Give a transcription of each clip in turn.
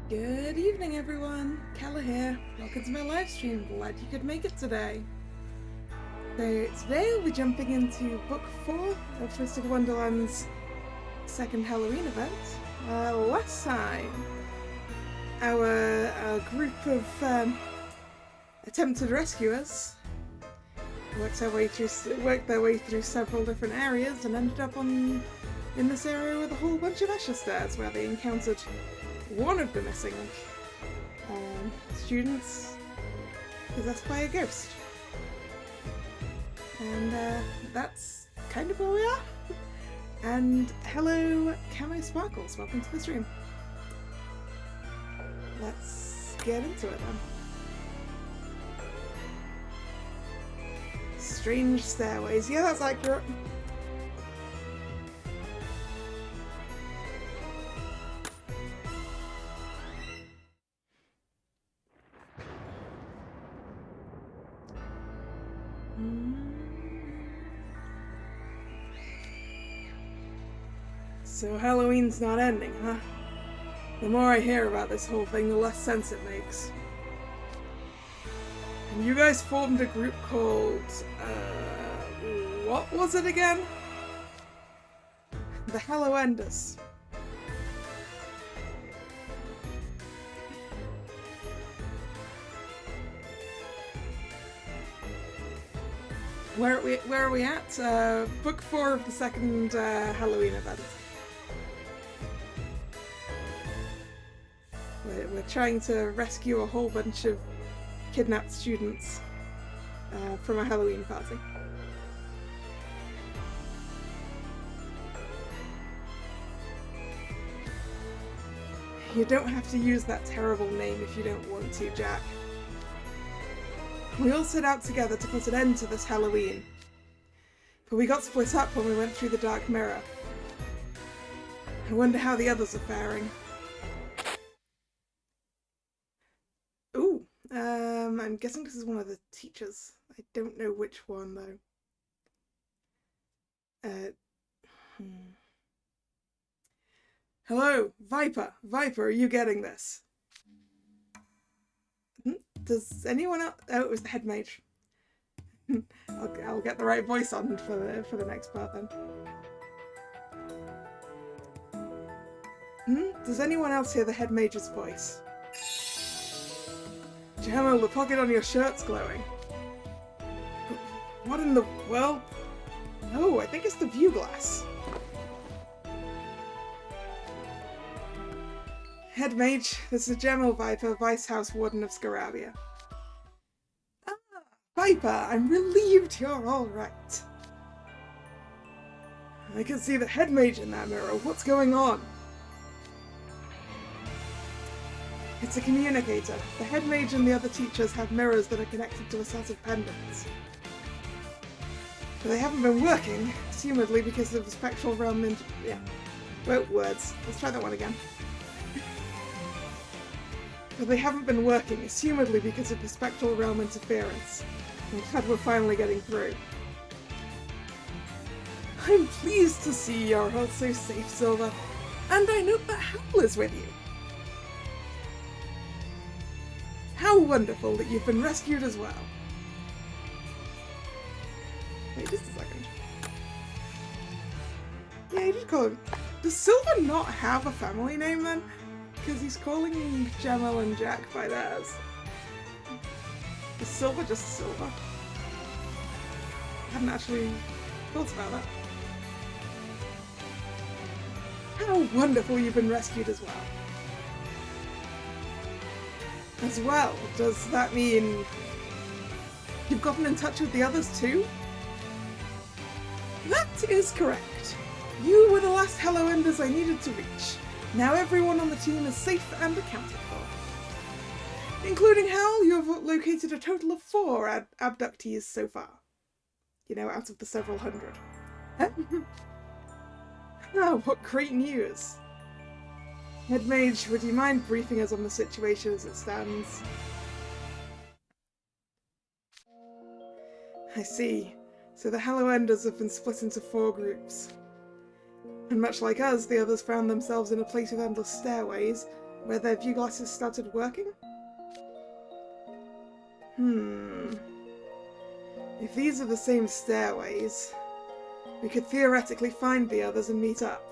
Good evening, everyone. Kalla here. Welcome to my live stream. Glad you could make it today. So today we'll be jumping into Book 4 of Twisted Wonderland's second Halloween event. Last time, our group of attempted rescuers worked their way through several different areas and ended up in this area with a whole bunch of Escher stairs, where they encountered one of the missing students possessed by a ghost. And that's kind of where we are. And hello, Camo Sparkles, welcome to the stream. Let's get into it then. Strange stairways, yeah, that's accurate. So Halloween's not ending, huh? The more I hear about this whole thing, the less sense it makes. And you guys formed a group called, what was it again? The Hallowenders. Where are we at? Book 4 of the second Halloween event. We're trying to rescue a whole bunch of kidnapped students from a Halloween party. You don't have to use that terrible name if you don't want to, Jack. We all set out together to put an end to this Halloween, but we got split up when we went through the Dark Mirror. I wonder how the others are faring. Ooh, I'm guessing this is one of the teachers. I don't know which one, though. Hello, Viper. Viper, are you getting this? Does anyone else? Oh, it was the head mage. I'll get the right voice on for the next part then. Does anyone else hear the head mage's voice? Jamal, the pocket on your shirt's glowing. What in the world? No, I think it's the view glass. Head mage, this is Jamal Viper, Vice House Warden of Scarabia. Ah, Viper, I'm relieved you're alright. I can see the head mage in that mirror. What's going on? It's a communicator. The head mage and the other teachers have mirrors that are connected to a set of pendants. But they haven't been working, assumedly because of the spectral realm and... yeah. Wrote words. Let's try that one again. But they haven't been working, assumedly because of the spectral realm interference. I'm glad we're finally getting through. I'm pleased to see you're all so safe, Silver. And I note that Howl is with you. How wonderful that you've been rescued as well. Wait just a second. Yeah, you just call him. Does Silver not have a family name then? Because he's calling Jamal and Jack by theirs. Is Silver just Silver? I hadn't actually thought about that. How wonderful you've been rescued as well. As well, does that mean you've gotten in touch with the others too? That is correct. You were the last Hallowenders I needed to reach. Now everyone on the team is safe and accounted for. Including Hal, you have located a total of 4 abductees so far. You know, out of the several hundred. Oh, what great news. Head Mage, would you mind briefing us on the situation as it stands? I see. So the Hallowenders have been split into 4 groups. And much like us, the others found themselves in a place with endless stairways, where their view glasses started working? If these are the same stairways, we could theoretically find the others and meet up.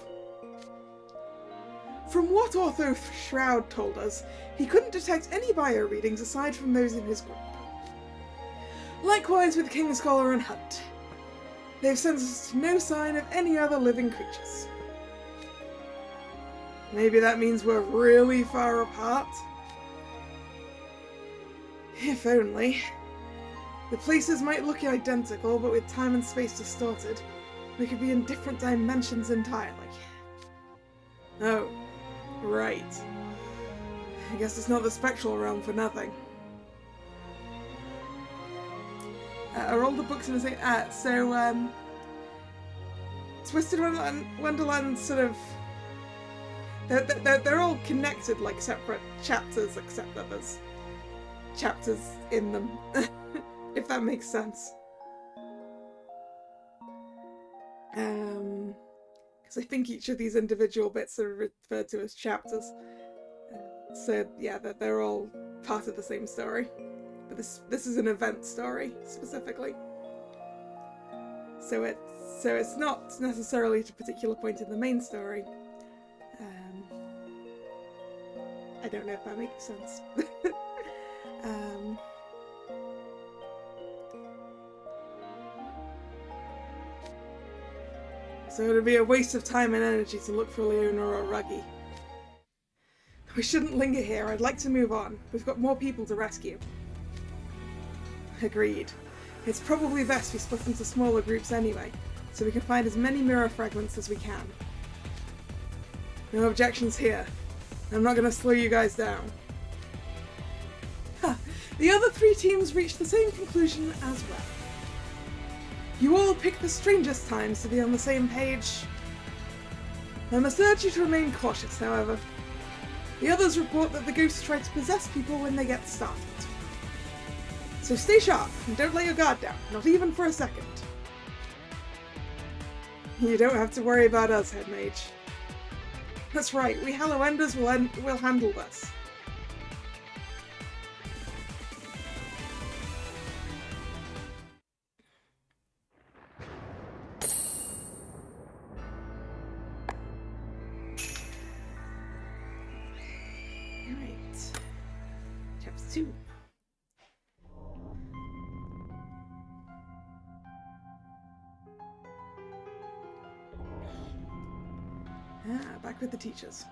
From what Ortho Shroud told us, he couldn't detect any bio readings aside from those in his group. Likewise with King Scholar and Hunt. They've sensed no sign of any other living creatures. Maybe that means we're really far apart? If only. The places might look identical, but with time and space distorted, we could be in different dimensions entirely. Oh, right. I guess it's not the spectral realm for nothing. Are all the books in the same... Twisted Wonderland sort of... They're all connected like separate chapters, except that there's chapters in them. If that makes sense. Because I think each of these individual bits are referred to as chapters. So yeah, they're all part of the same story. But this is an event story, specifically. So it's not necessarily at a particular point in the main story. I don't know if that makes sense. So it would be a waste of time and energy to look for Leona or Ruggy. We shouldn't linger here. I'd like to move on. We've got more people to rescue. Agreed. It's probably best we split into smaller groups anyway, so we can find as many mirror fragments as we can. No objections here. I'm not going to slow you guys down. The other three teams reached the same conclusion as well. You all picked the strangest times to be on the same page. I must urge you to remain cautious, however. The others report that the ghosts try to possess people when they get started. So stay sharp and don't let your guard down, not even for a second. You don't have to worry about us, Head Mage. That's right, we Hallowenders will handle this. Alright. Chapter 2. Back with the teachers.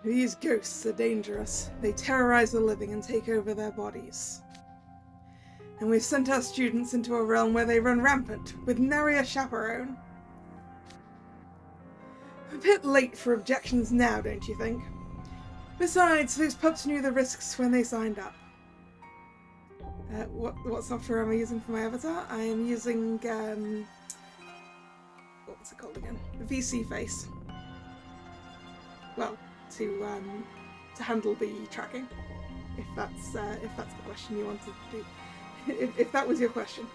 These ghosts are dangerous. They terrorize the living and take over their bodies. And we've sent our students into a realm where they run rampant, with nary a chaperone. A bit late for objections now, don't you think? Besides, those pups knew the risks when they signed up. What software am I using for my avatar? I am using, what's it called again? VC Face. Well, to handle the tracking, if that's the question you wanted to do. If that was your question.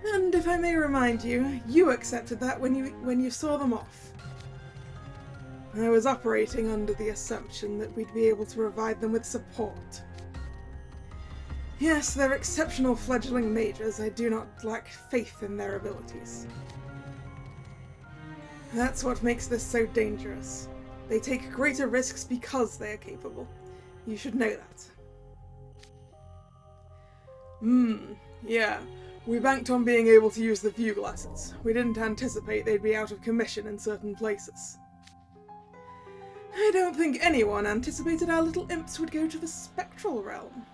And if I may remind you, you accepted that when you saw them off. I was operating under the assumption that we'd be able to provide them with support. Yes, they're exceptional fledgling mages. I do not lack faith in their abilities. That's what makes this so dangerous. They take greater risks because they are capable. You should know that. Yeah. We banked on being able to use the view glasses. We didn't anticipate they'd be out of commission in certain places. I don't think anyone anticipated our little imps would go to the spectral realm.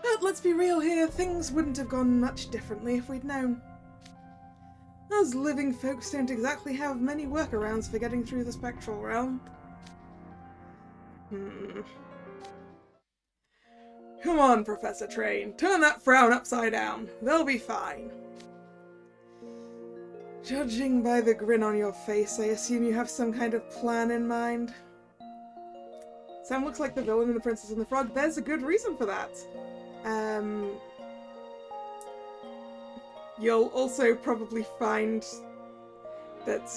But let's be real here, things wouldn't have gone much differently if we'd known. Us living folks don't exactly have many workarounds for getting through the spectral realm. Come on, Professor Train, turn that frown upside down. They'll be fine. Judging by the grin on your face, I assume you have some kind of plan in mind. Sam looks like the villain in The Princess and the Frog. There's a good reason for that. You'll also probably find that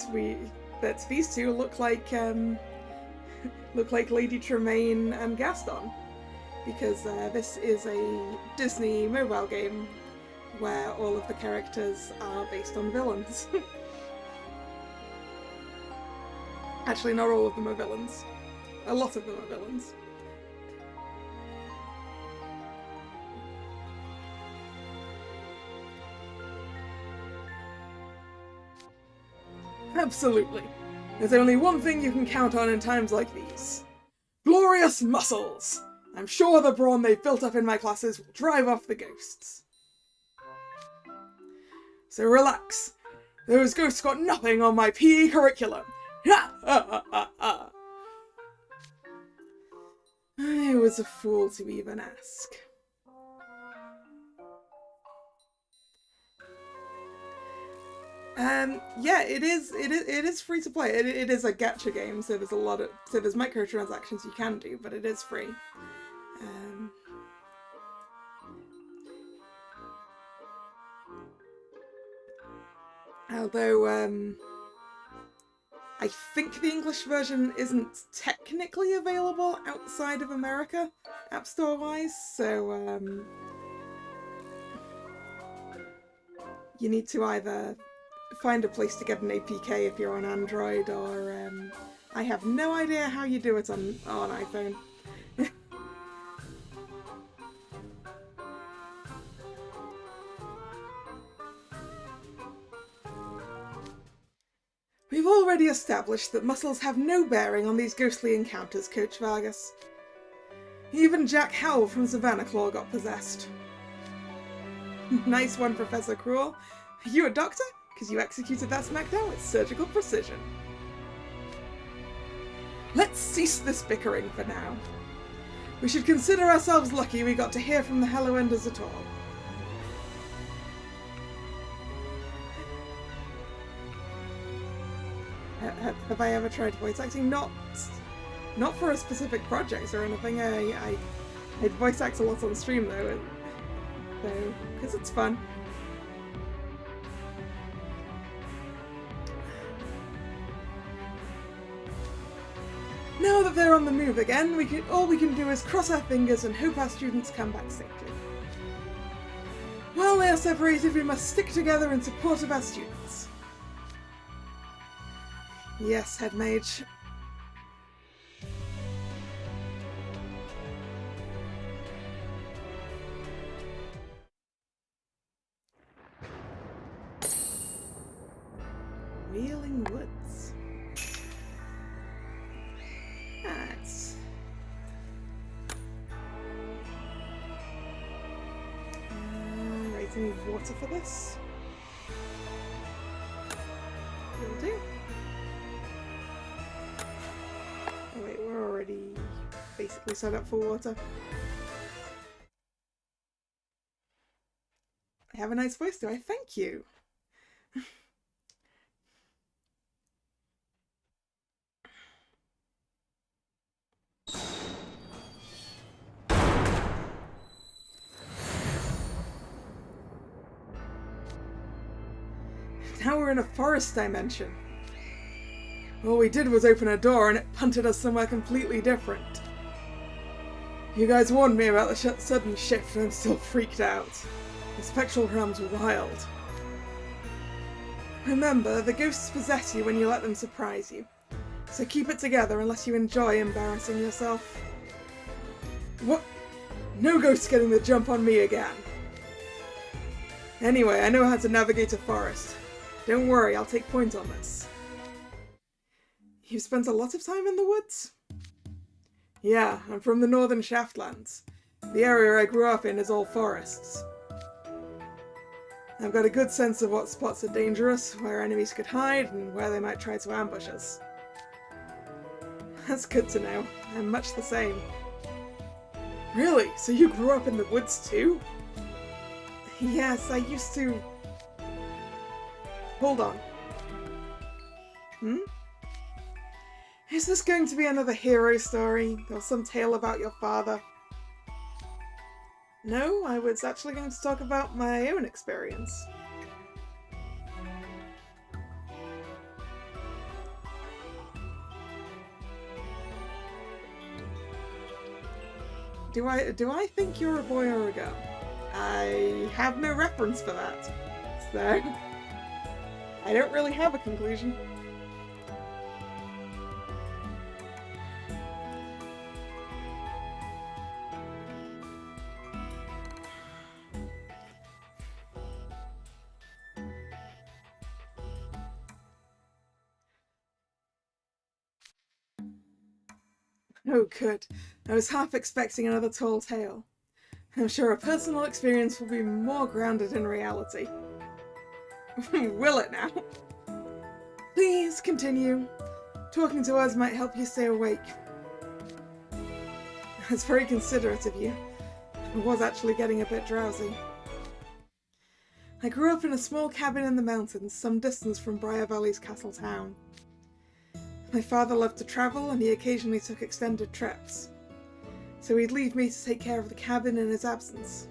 these two look like Lady Tremaine and Gaston, because this is a Disney mobile game where all of the characters are based on villains. Actually, not all of them are villains. A lot of them are villains. Absolutely. There's only one thing you can count on in times like these. Glorious muscles! I'm sure the brawn they've built up in my classes will drive off the ghosts. So relax. Those ghosts got nothing on my PE curriculum. Ha ha ha ha ha. I was a fool to even ask. Yeah, it is free to play. It is a gacha game, so there's microtransactions you can do, but it is free. Although I think the English version isn't technically available outside of America, App Store wise, so you need to either find a place to get an APK if you're on Android, or I have no idea how you do it on iPhone. We've already established that muscles have no bearing on these ghostly encounters, Coach Vargas. Even Jack Howell from Savannah Claw got possessed. Nice one, Professor Cruel. Are you a doctor? Because you executed that smackdown with surgical precision. Let's cease this bickering for now. We should consider ourselves lucky we got to hear from the Hello Enders at all. Have I ever tried voice acting? Not for a specific project or anything. I voice act a lot on stream though, because it's fun. Now that they're on the move again, all we can do is cross our fingers and hope our students come back safely. While they are separated, we must stick together in support of our students. Yes, Head Mage. Wheeling Woods. That's... right, I need water for this. Will do. Oh wait, we're already basically set up for water. I have a nice voice, do I? Thank you! Now we're in a forest dimension. All we did was open a door and it punted us somewhere completely different. You guys warned me about the sudden shift and I'm still freaked out. The spectral realms were wild. Remember, the ghosts possess you when you let them surprise you. So keep it together unless you enjoy embarrassing yourself. What? No ghosts getting the jump on me again. Anyway, I know how to navigate a forest. Don't worry, I'll take point on this. You've spent a lot of time in the woods? Yeah, I'm from the northern Shaftlands. The area I grew up in is all forests. I've got a good sense of what spots are dangerous, where enemies could hide, and where they might try to ambush us. That's good to know. I'm much the same. Really? So you grew up in the woods too? Yes, I used to... Hold on. Is this going to be another hero story, or some tale about your father? No, I was actually going to talk about my own experience. do I think you're a boy or a girl? I have no reference for that, so I don't really have a conclusion. Oh, good. I was half expecting another tall tale. I'm sure a personal experience will be more grounded in reality. Will it now? Please continue. Talking to us might help you stay awake. That's very considerate of you. I was actually getting a bit drowsy. I grew up in a small cabin in the mountains, some distance from Briar Valley's castle town. My father loved to travel, and he occasionally took extended trips. So he'd leave me to take care of the cabin in his absence.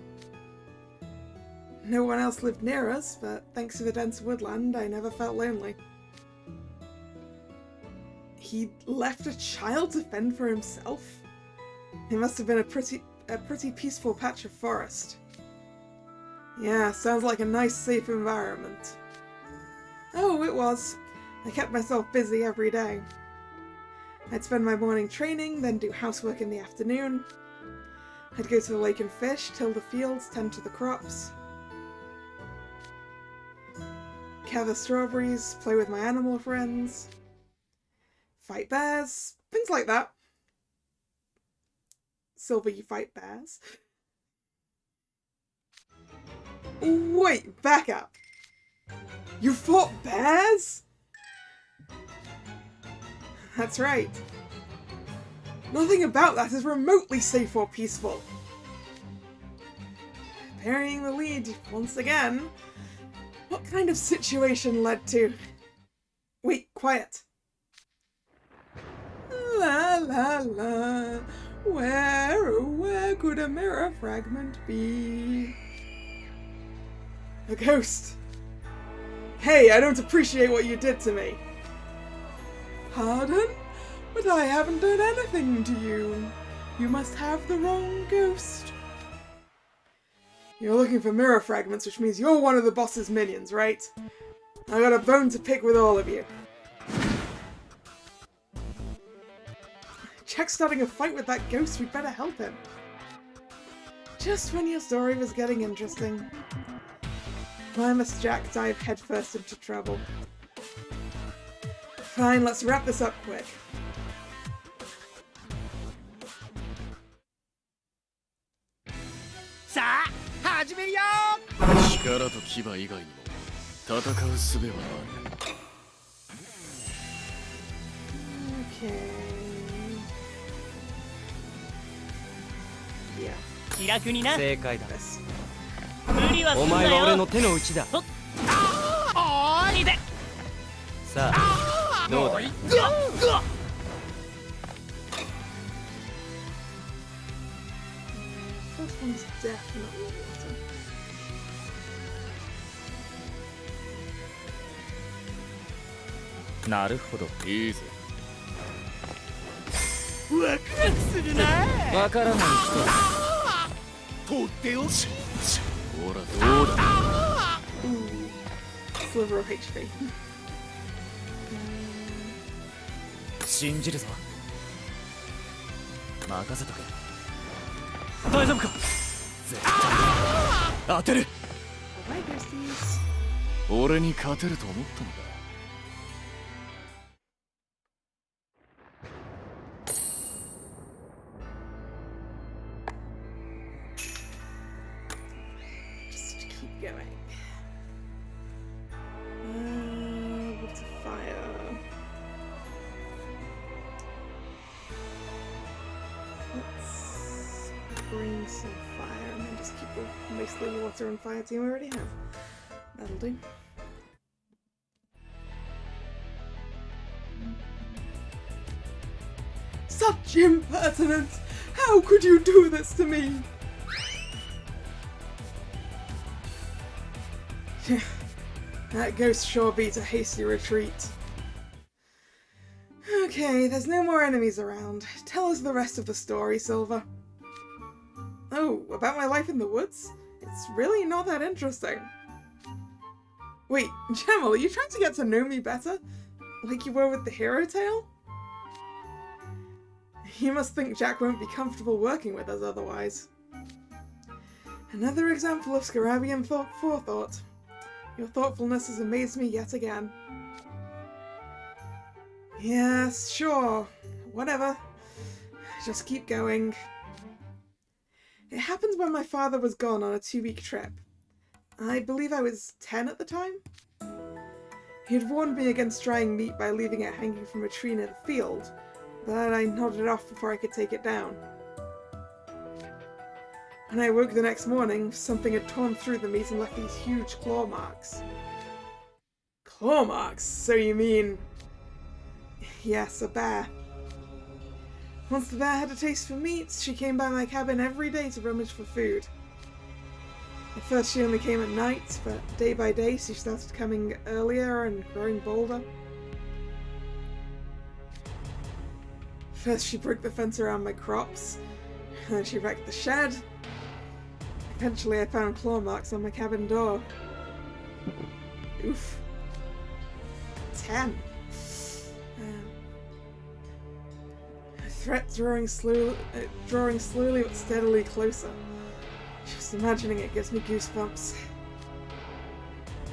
No one else lived near us, but thanks to the dense woodland, I never felt lonely. He left a child to fend for himself? It must have been a pretty peaceful patch of forest. Yeah, sounds like a nice, safe environment. Oh, it was. I kept myself busy every day. I'd spend my morning training, then do housework in the afternoon. I'd go to the lake and fish, till the fields, tend to the crops. Gather strawberries, play with my animal friends. Fight bears, things like that. Silver, you fight bears? Wait, back up. You fought bears? That's right. Nothing about that is remotely safe or peaceful. Burying the lead once again. What kind of situation led to... Wait, quiet. La la la. Where, oh where could a mirror fragment be? A ghost. Hey, I don't appreciate what you did to me. Pardon? But I haven't done anything to you. You must have the wrong ghost. You're looking for mirror fragments, which means you're one of the boss's minions, right? I got a bone to pick with all of you. Jack's starting a fight with that ghost, we'd better help him. Just when your story was getting interesting. Why must Jack dive headfirst into trouble? Fine, let's wrap this up quick. Okay. Yeah. 気楽にな。正解だ。無理はすんなよ。お前は俺の手の内だ。おーいで。さあ、どうだ。First one's definitely water. Easy. ワクワクするな。わからない人。とってよし。ほらどうだ。Sliver of HP. 信じるぞ。任せとけ。大丈夫か。絶対当てる。俺に勝てると思ったのか。Water and fire team we already have. That'll do. Such impertinence! How could you do this to me? That ghost sure beat a hasty retreat. Okay, there's no more enemies around. Tell us the rest of the story, Silver. Oh, about my life in the woods? It's really not that interesting. Wait, Jamal, are you trying to get to know me better? Like you were with the hero tale? You must think Jack won't be comfortable working with us otherwise. Another example of Scarabian forethought. Your thoughtfulness has amazed me yet again. Yes, sure. Whatever. Just keep going. It happened when my father was gone on a 2-week trip. I believe I was 10 at the time. He had warned me against drying meat by leaving it hanging from a tree near the field, but I nodded it off before I could take it down. When I woke the next morning, something had torn through the meat and left these huge claw marks. Claw marks? So you mean... Yes, a bear. Once the bear had a taste for meat, she came by my cabin every day to rummage for food. At first she only came at night, but day by day she started coming earlier and growing bolder. First she broke the fence around my crops, then she wrecked the shed. Eventually I found claw marks on my cabin door. Oof. 10. A threat drawing slowly but steadily closer. Just imagining it gives me goosebumps.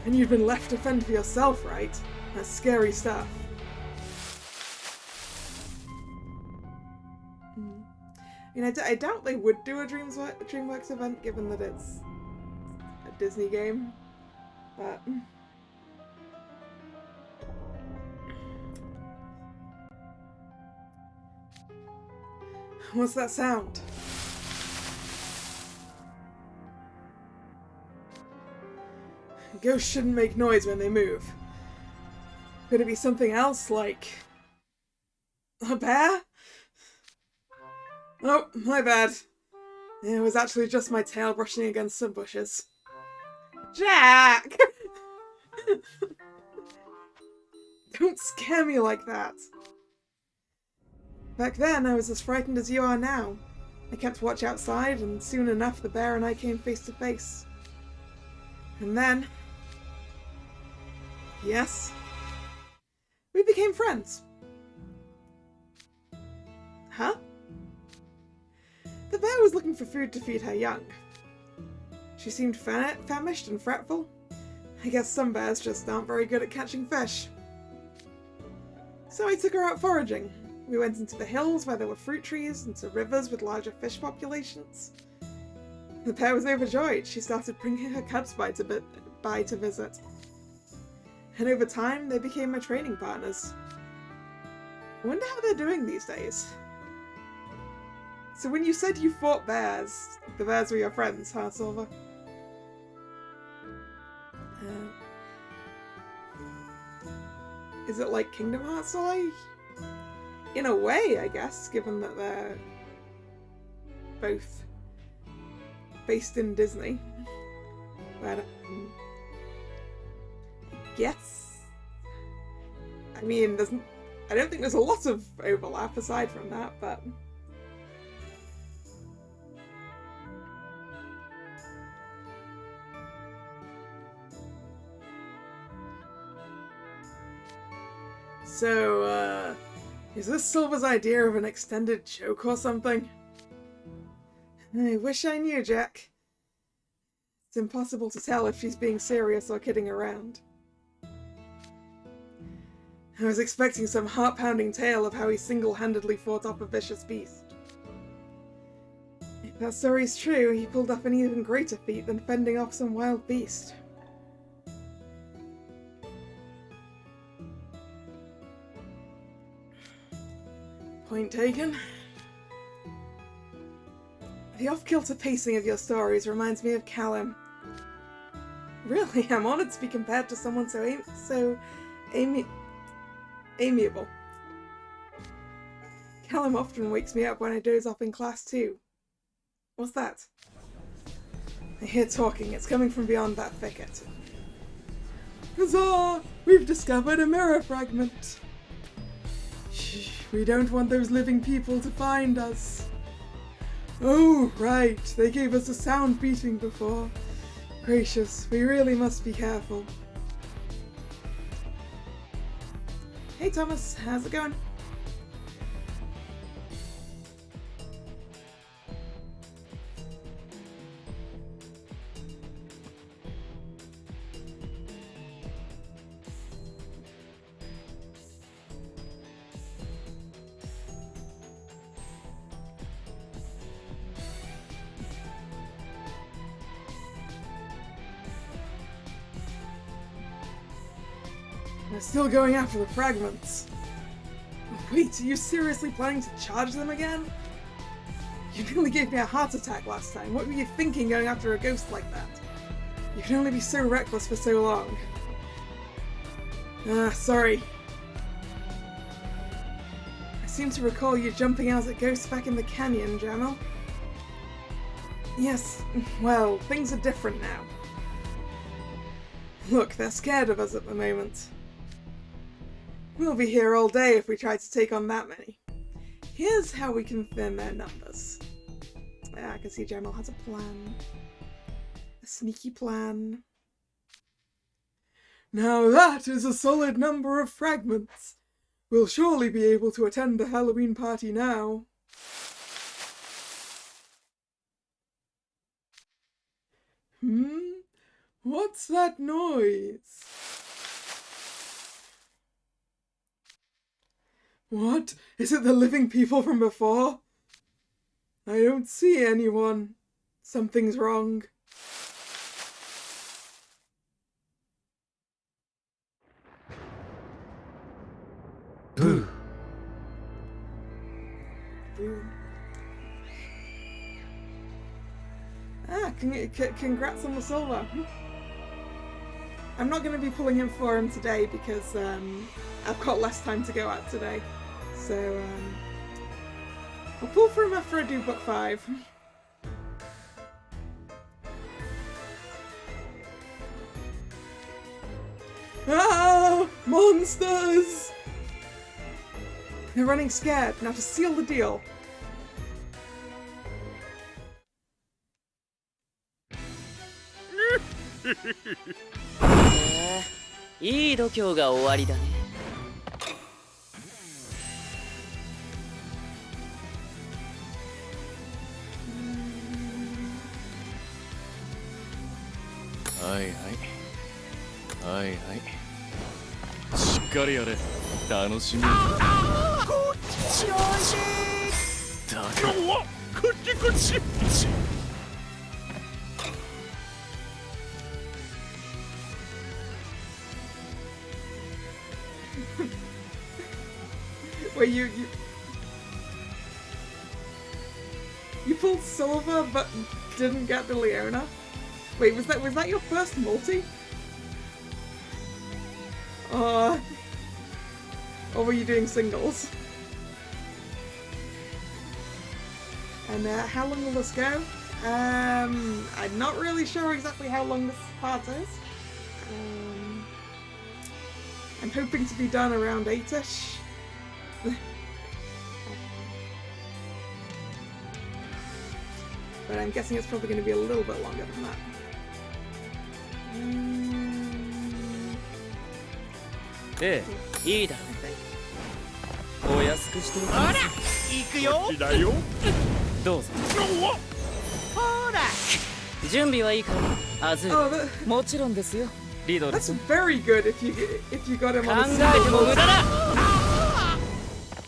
And you've been left to fend for yourself, right? That's scary stuff. I mean, I doubt they would do a DreamWorks event, given that it's a Disney game, but... What's that sound? Ghosts shouldn't make noise when they move. Could it be something else, like... a bear? Oh, my bad. It was actually just my tail brushing against some bushes. Jack! Don't scare me like that. Back then, I was as frightened as you are now. I kept watch outside, and soon enough the bear and I came face to face. And then... yes? We became friends. Huh? The bear was looking for food to feed her young. She seemed famished and fretful. I guess some bears just aren't very good at catching fish. So I took her out foraging. We went into the hills where there were fruit trees, into rivers with larger fish populations. The bear was overjoyed. She started bringing her cubs by to visit. And over time, they became my training partners. I wonder how they're doing these days. So when you said you fought bears, the bears were your friends, huh, Silver? Is it like Kingdom Hearts like? In a way, I guess, given that they're both based in Disney. But, yes. I mean, I don't think there's a lot of overlap aside from that, but... So, is this Silver's idea of an extended joke or something? I wish I knew, Jack. It's impossible to tell if she's being serious or kidding around. I was expecting some heart-pounding tale of how he single-handedly fought off a vicious beast. If that story's true, he pulled off an even greater feat than fending off some wild beast. Point taken. The off-kilter pacing of your stories reminds me of Callum. Really, I'm honoured to be compared to someone so amiable. Callum often wakes me up when I doze off in class too. What's that? I hear talking. It's coming from beyond that thicket. Huzzah! We've discovered a mirror fragment. Shh, we don't want those living people to find us. Oh, right. They gave us a sound beating before. Gracious, we really must be careful. Hey Thomas, how's it going? They're still going after the fragments. Wait, are you seriously planning to charge them again? You nearly gave me a heart attack last time. What were you thinking going after a ghost like that? You can only be so reckless for so long. Sorry. I seem to recall you jumping out at ghosts back in the canyon, Jamil. Yes, well, things are different now. Look, they're scared of us at the moment. We'll be here all day if we try to take on that many. Here's how we can thin their numbers. I can see Jamil has a plan. A sneaky plan. Now that is a solid number of fragments. We'll surely be able to attend the Halloween party now. What's that noise? What? Is it the living people from before? I don't see anyone. Something's wrong. Boo. Boo. Congrats on the silver. I'm not going to be pulling in for him today because I've got less time to go at today. So I'll pull for him after I do book 5. Ah! Monsters! They're running scared. Now to seal the deal. いい度胸が終わりだね。はいはいはいはい、しっかりやれ。楽しみだ。こっち調子だからこっちこっち。Wait, you pulled silver but didn't get the Leona? Wait, was that your first multi? Or were you doing singles? And how long will this go? I'm not really sure exactly how long this part is. I'm hoping to be done around 8ish. But I'm guessing it's probably going to be a little bit longer than that. Eh, いいだろ。お安くしておきます。ほら、行くよ。こっちだよ。どうぞ。ほら、準備はいいか。アズー。もちろんですよ。リドル。That's very good if you got him on the 考えても無駄だ。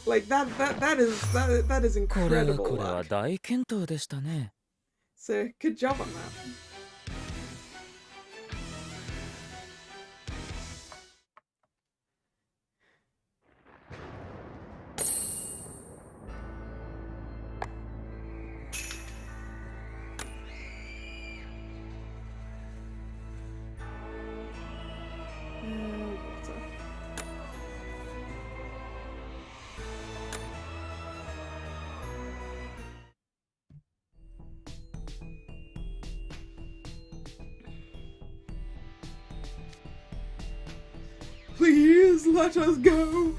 Like that is incredible. これは大健闘でしたね。So good job on that. Please let us go.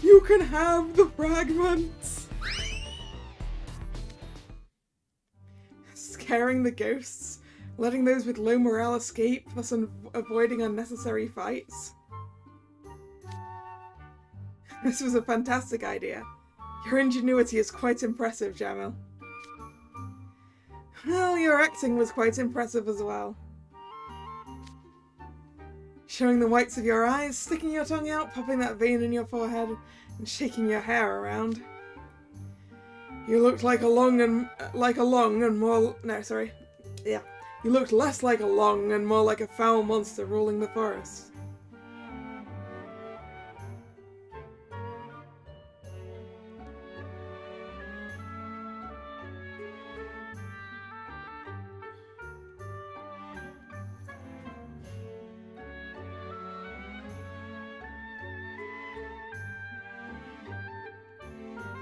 You can have the fragments. scaring the ghosts, letting those with low morale escape, thus avoiding unnecessary fights. This was a fantastic idea. Your ingenuity is quite impressive, Jamil. Well, your acting was quite impressive as well. Showing the whites of your eyes, sticking your tongue out, popping that vein in your forehead, and shaking your hair around. You looked like a long and more. No, sorry. Yeah. You looked less like a long and more like a foul monster ruling the forest.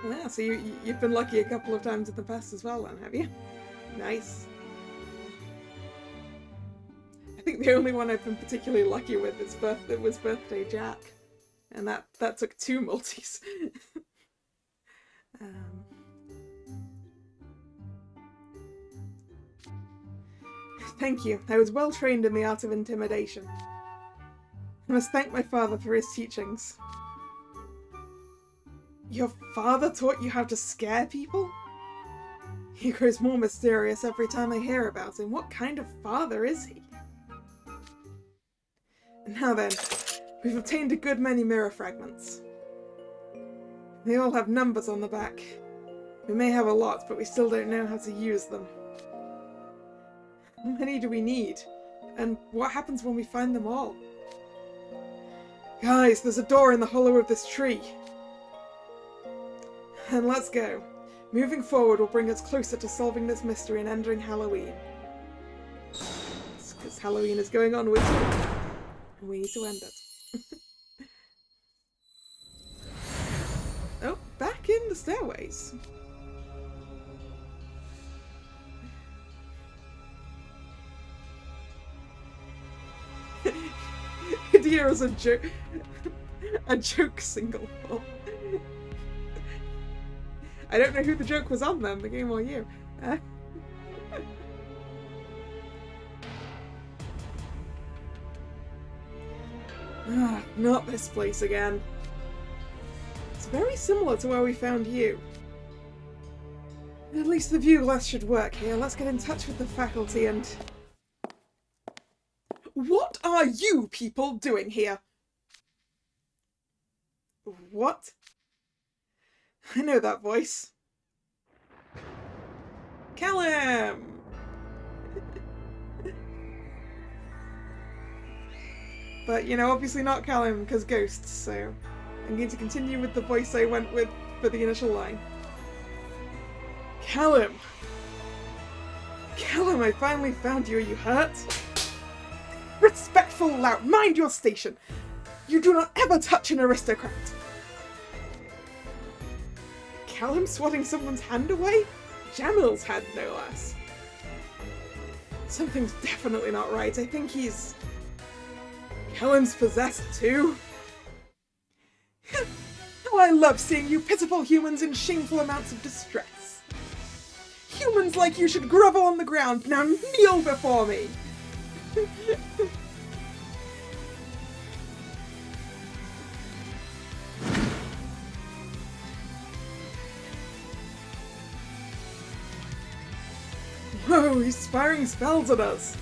Yeah, so you've been lucky a couple of times in the past as well then, have you? Nice. I think the only one I've been particularly lucky with was Birthday Jack. And that took 2 multis. Thank you. I was well trained in the art of intimidation. I must thank my father for his teachings. Your father taught you how to scare people? He grows more mysterious every time I hear about him. What kind of father is he? Now then, we've obtained a good many mirror fragments. They all have numbers on the back. We may have a lot, but we still don't know how to use them. How many do we need? And what happens when we find them all? Guys, there's a door in the hollow of this tree. And let's go. Moving forward will bring us closer to solving this mystery and ending Halloween. Because Halloween is going on with you. And we need to end it. Oh, back in the stairways. Idea is a joke single fall. I don't know who the joke was on then, the game or you. Not this place again. It's very similar to where we found you. At least the view glass should work here. Let's get in touch with the faculty and... What are you people doing here? What? I know that voice. Callum! But, you know, obviously not Callum, because ghosts, so I'm going to continue with the voice I went with for the initial line. Callum! Callum, I finally found you. Are you hurt? Respectful lout! Mind your station! You do not ever touch an aristocrat! Callum swatting someone's hand away? Jamil's hand, no less. Something's definitely not right. I think he's... Callum's possessed too. Oh, I love seeing you pitiful humans in shameful amounts of distress. Humans like you should grovel on the ground. Now kneel before me! Whoa, he's firing spells at us!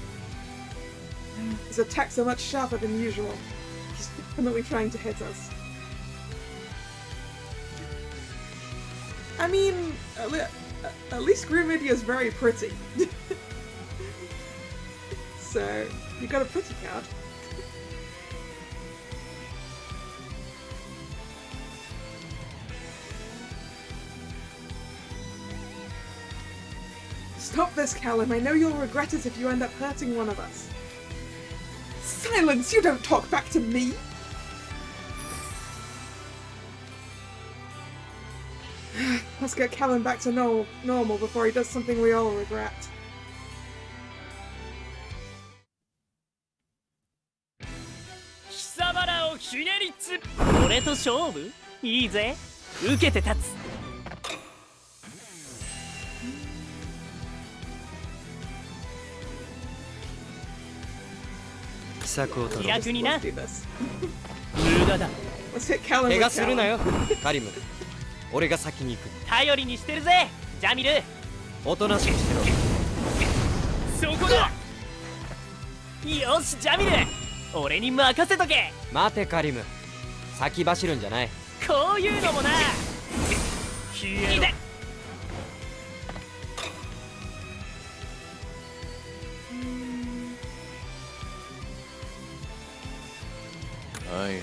His attacks are much sharper than usual. He's definitely trying to hit us. I mean, at least Grimmidia's very pretty. So, you got a pretty card. Stop this, Callum. I know you'll regret it if you end up hurting one of us. Silence! You don't talk back to me! Let's get Callum back to normal before he does something we all regret. 秘策を取ろう。 Let's do this. 無駄だ。 Let's hit Callum 怪 with 我するな Callum. よ、カリム。俺が先に行く。頼りにしてるぜジャミル。おとなしくしてろ。そこだ。よしジャミル、俺に任せとけ。待てカリム、先走るんじゃない。こういうのもな。消えろ。はいはい。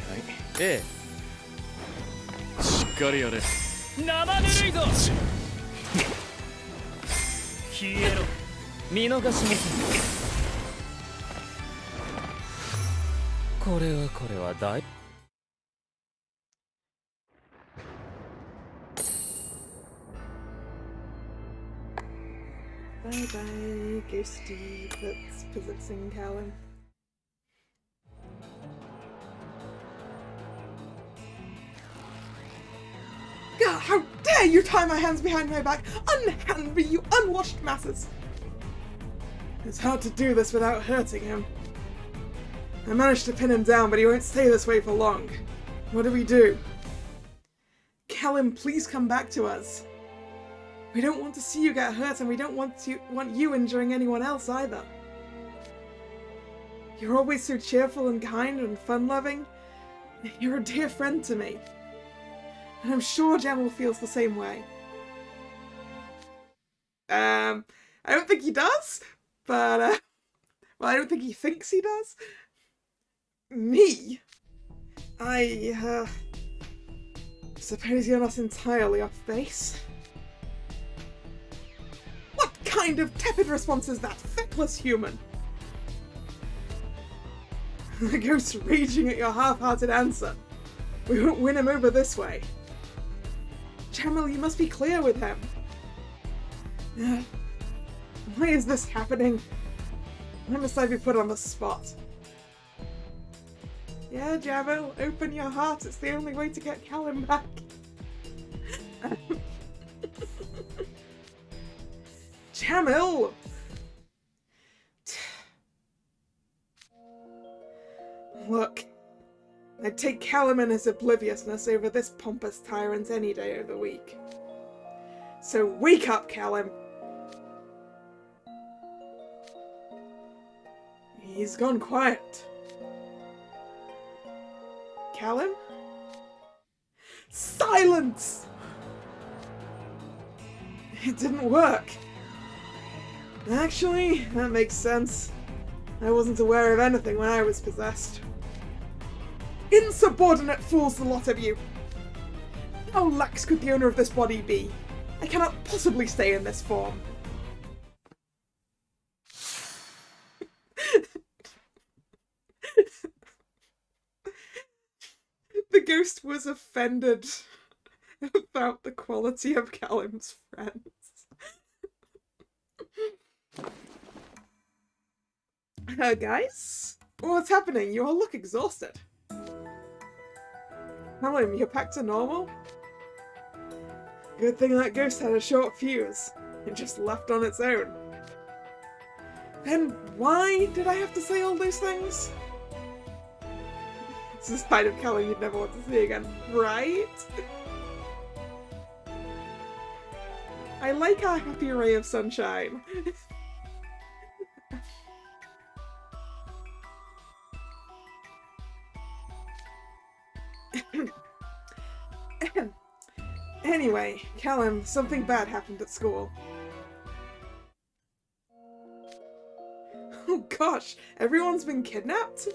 ええ、しっかりやれ。生ぬるいぞ。消えろ。見逃しません。これは大。 Bye bye, ghosty that's possessing Callum. God, how dare you tie my hands behind my back! Unhand me, you unwashed masses! It's hard to do this without hurting him. I managed to pin him down, but he won't stay this way for long. What do we do? Callum, please come back to us. We don't want to see you get hurt, and we don't want you injuring anyone else either. You're always so cheerful and kind and fun-loving. You're a dear friend to me. And I'm sure Jamal feels the same way. I don't think he does, but, well, I don't think he thinks he does. Me? I suppose you're not entirely off base. What kind of tepid response is that, feckless human? The ghost's raging at your half-hearted answer. We won't win him over this way. Jamal, you must be clear with him. Why is this happening? Why must I be put on the spot? Yeah, Jamal, open your heart. It's the only way to get Callum back. Jamal! Look, I'd take Callum and his obliviousness over this pompous tyrant any day of the week. So wake up, Callum! He's gone quiet. Callum? Silence! It didn't work. Actually, that makes sense. I wasn't aware of anything when I was possessed. Insubordinate fools, the lot of you! How lax could the owner of this body be? I cannot possibly stay in this form. The ghost was offended about the quality of Callum's friends. Guys? What's happening? You all look exhausted. Callum, you're back to normal? Good thing that ghost had a short fuse. It just left on its own. Then why did I have to say all those things? It's the side of Callum you'd never want to see again, right? I like our happy ray of sunshine. Anyway, Callum, something bad happened at school. Oh gosh, everyone's been kidnapped?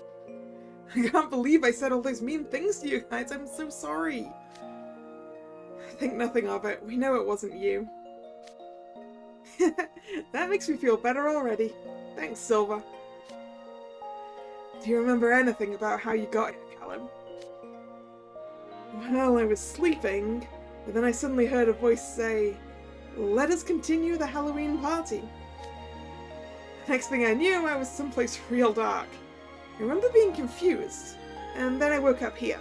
I can't believe I said all those mean things to you guys, I'm so sorry. Think nothing of it, we know it wasn't you. That makes me feel better already. Thanks, Silver. Do you remember anything about how you got here, Callum? Well, I was sleeping, but then I suddenly heard a voice say, "Let us continue the Halloween party." Next thing I knew, I was someplace real dark. I remember being confused, and then I woke up here.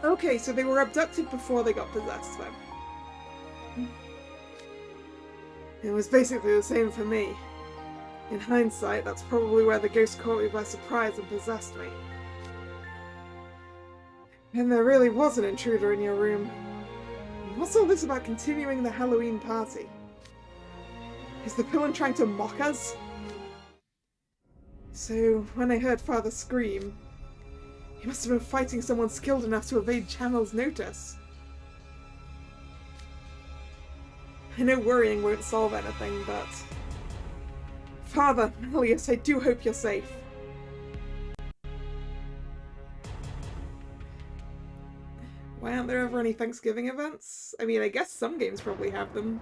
Okay, so they were abducted before they got possessed then. It was basically the same for me. In hindsight, that's probably where the ghost caught me by surprise and possessed me. And there really was an intruder in your room. What's all this about continuing the Halloween party? Is the villain trying to mock us? So, when I heard Father scream, he must have been fighting someone skilled enough to evade Channel's notice. I know worrying won't solve anything, but... Father, Elias, I do hope you're safe. Why aren't there ever any Thanksgiving events? I mean, I guess some games probably have them.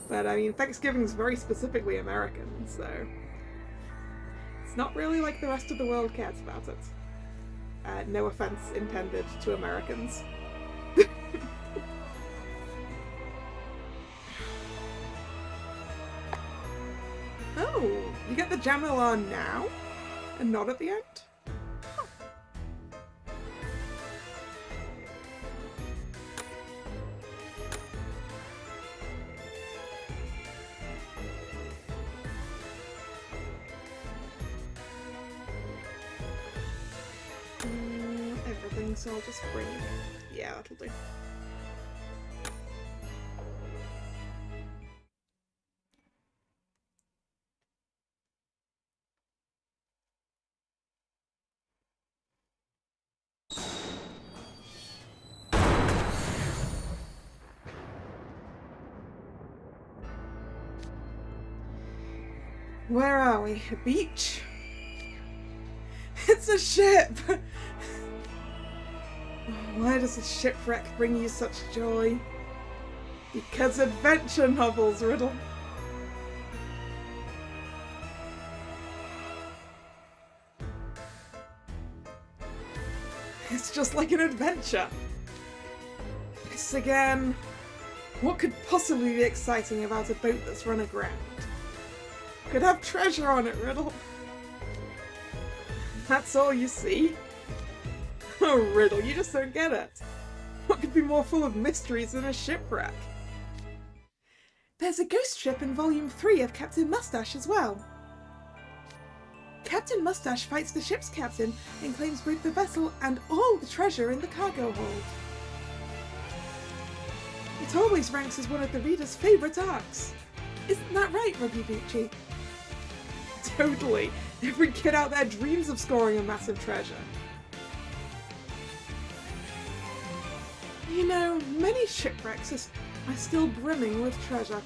But, I mean, Thanksgiving's very specifically American, so... It's not really like the rest of the world cares about it. No offense intended to Americans. Oh, you get the Jamila now? And not at the end? Huh. Everything, so I'll just bring... Yeah, that'll do. Where are we? A beach? It's a ship! Why does a shipwreck bring you such joy? Because adventure novels, Riddle. It's just like an adventure. This again. What could possibly be exciting about a boat that's run aground? Could have treasure on it, Riddle. That's all you see? Oh, Riddle, you just don't get it. What could be more full of mysteries than a shipwreck? There's a ghost ship in Volume 3 of Captain Mustache as well. Captain Mustache fights the ship's captain and claims both the vessel and all the treasure in the cargo hold. It always ranks as one of the reader's favourite arcs. Isn't that right, Ruggy Bucci? Totally. Every kid out there dreams of scoring a massive treasure. You know, many shipwrecks are still brimming with treasure.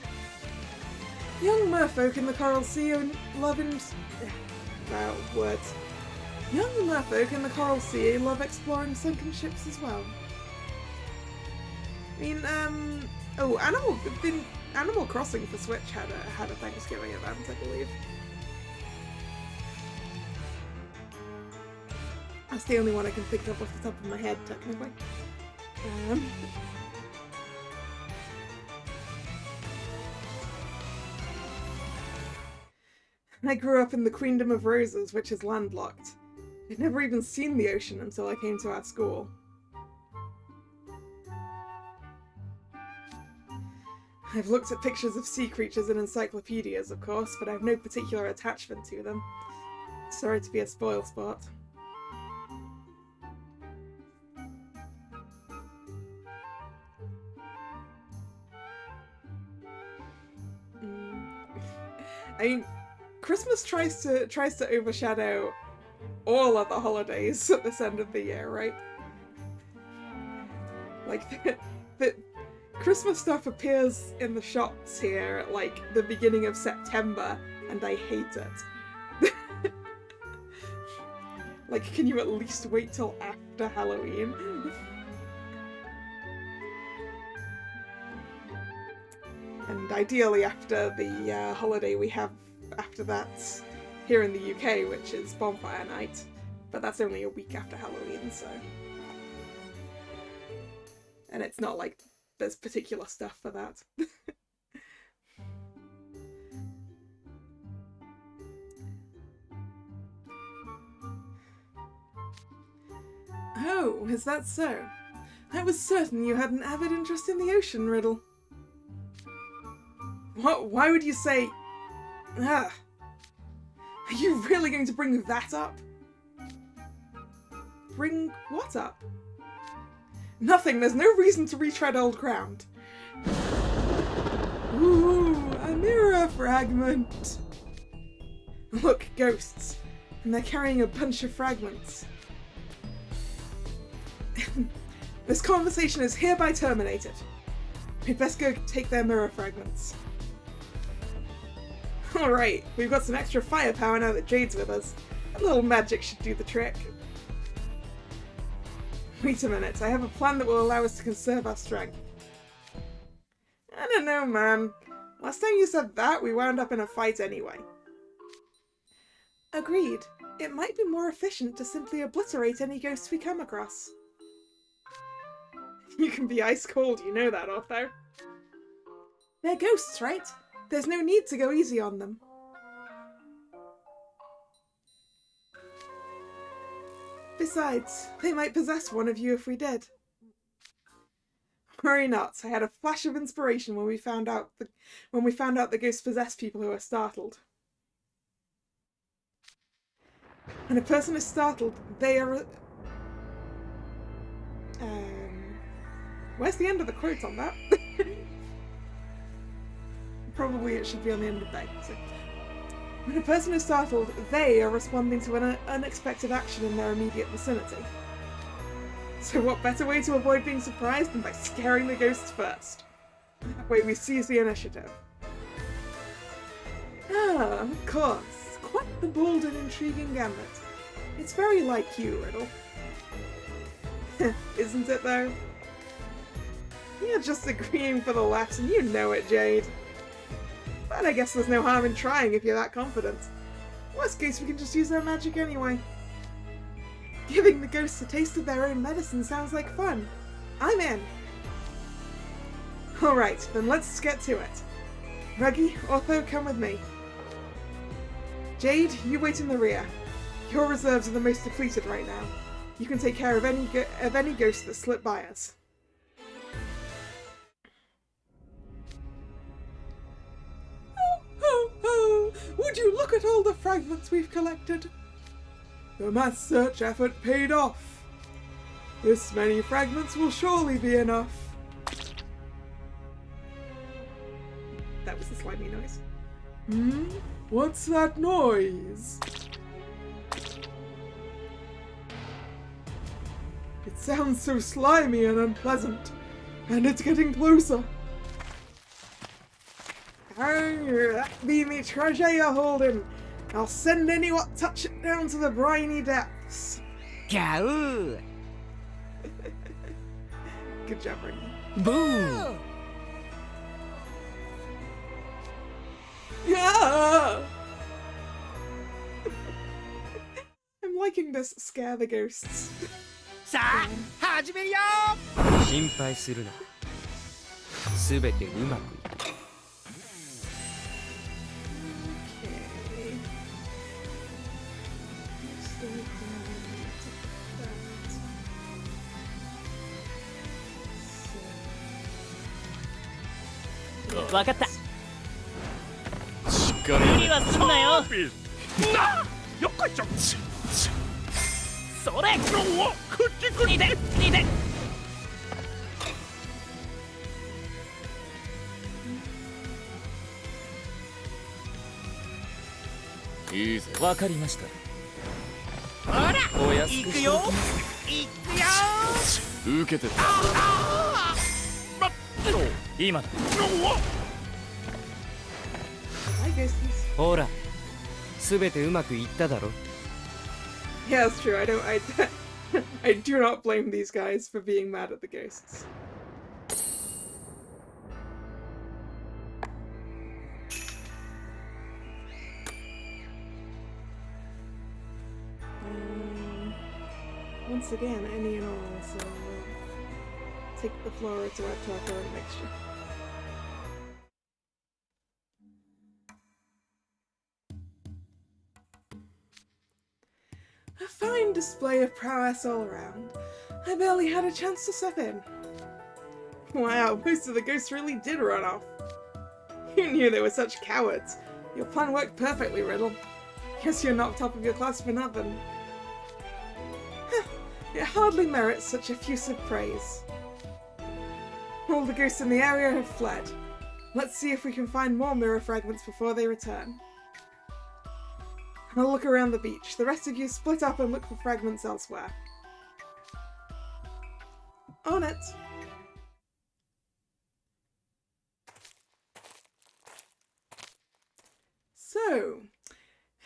Young merfolk in the Coral Sea love Young merfolk in the Coral Sea love exploring sunken ships as well. I mean, Animal Crossing for Switch had a Thanksgiving event, I believe. That's the only one I can think of off the top of my head, technically. I grew up in the Queendom of Roses, which is landlocked. I'd never even seen the ocean until I came to our school. I've looked at pictures of sea creatures in encyclopedias, of course, but I've no particular attachment to them. Sorry to be a spoilsport. I mean, Christmas tries to overshadow all other holidays at this end of the year, right? Like, the Christmas stuff appears in the shops here at, like, the beginning of September, and I hate it. Like, can you at least wait till after Halloween? And ideally after the holiday we have after that here in the UK, which is Bonfire Night. But that's only a week after Halloween, so... And it's not like there's particular stuff for that. Oh, is that so? I was certain you had an avid interest in the ocean, Riddle. What? Why would you say... Ah. Are you really going to bring that up? Bring what up? Nothing, there's no reason to retread old ground. Ooh, a mirror fragment. Look, ghosts. And they're carrying a bunch of fragments. This conversation is hereby terminated. We'd best go take their mirror fragments. Alright, we've got some extra firepower now that Jade's with us. A little magic should do the trick. Wait a minute, I have a plan that will allow us to conserve our strength. I don't know, man. Last time you said that, we wound up in a fight anyway. Agreed. It might be more efficient to simply obliterate any ghosts we come across. You can be ice cold, you know that, Otho. They're ghosts, right? There's no need to go easy on them. Besides, they might possess one of you if we did. Worry not, I had a flash of inspiration when we found out the ghosts possess people who are startled. When a person is startled, they are... Where's the end of the quote on that? Probably it should be on the end of day. So, when a person is startled, they are responding to an unexpected action in their immediate vicinity. So what better way to avoid being surprised than by scaring the ghosts first? That way we seize the initiative. Ah, of course. Quite the bold and intriguing gambit. It's very like you, Riddle. Isn't it, though? You're just agreeing for the laughs, and you know it, Jade. But I guess there's no harm in trying if you're that confident. Worst case, we can just use our magic anyway. Giving the ghosts a taste of their own medicine sounds like fun. I'm in. Alright, then let's get to it. Ruggy, Otho, come with me. Jade, you wait in the rear. Your reserves are the most depleted right now. You can take care of any ghosts that slip by us. Would you look at all the fragments we've collected? The mass search effort paid off. This many fragments will surely be enough. That was the slimy noise. Hmm? What's that noise? It sounds so slimy and unpleasant. And it's getting closer. That be me treasure you're holding. I'll send any what touch it down to the briny depths. Gau! Good job, Ricky. Boom! Yeah! I'm liking this scare the ghosts. さあ、始めるよ。心配するな。すべてうまくいく。わかった。しっかり無理はすんなよ。なよっこいしょそれ。似てる似てる。いいぜわかりました。ほら、お安くしておきます。行くよ。受けてた今だ。Hi, ghosties. ほら、すべてうまくいっただろ。Yeah, that's true. I do not blame these guys for being mad at the ghosts. Once again, any and all, so we'll take the flora to add to our current mixture. A fine display of prowess all around. I barely had a chance to step in. Wow, most of the ghosts really did run off. Who knew they were such cowards? Your plan worked perfectly, Riddle. Guess you're not top of your class for nothing. It hardly merits such effusive praise. All the ghosts in the area have fled. Let's see if we can find more mirror fragments before they return. I'll look around the beach. The rest of you split up and look for fragments elsewhere. On it! So,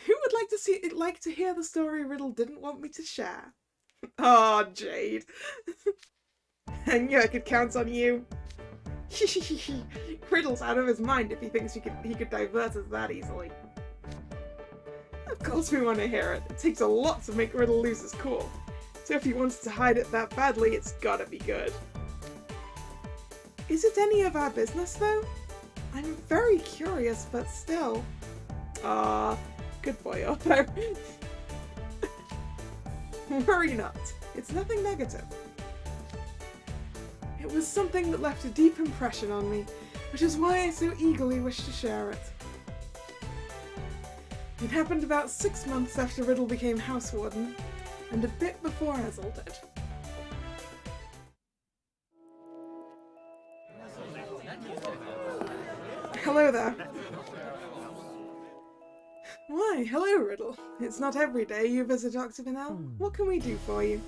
who would like to hear the story Riddle didn't want me to share? Aw, Jade. I knew I could count on you. Riddle's out of his mind if he thinks he could divert us that easily. Of course we want to hear it. It takes a lot to make Riddle lose his cool. So if he wanted to hide it that badly, it's gotta be good. Is it any of our business, though? I'm very curious, but still. Ah, good boy, Otto. Worry not. It's nothing negative. It was something that left a deep impression on me, which is why I so eagerly wish to share it. It happened about 6 months after Riddle became house warden, and a bit before Hazel did. Hello there. Why, hello, Riddle. It's not every day you visit Octagonal. What can we do for you?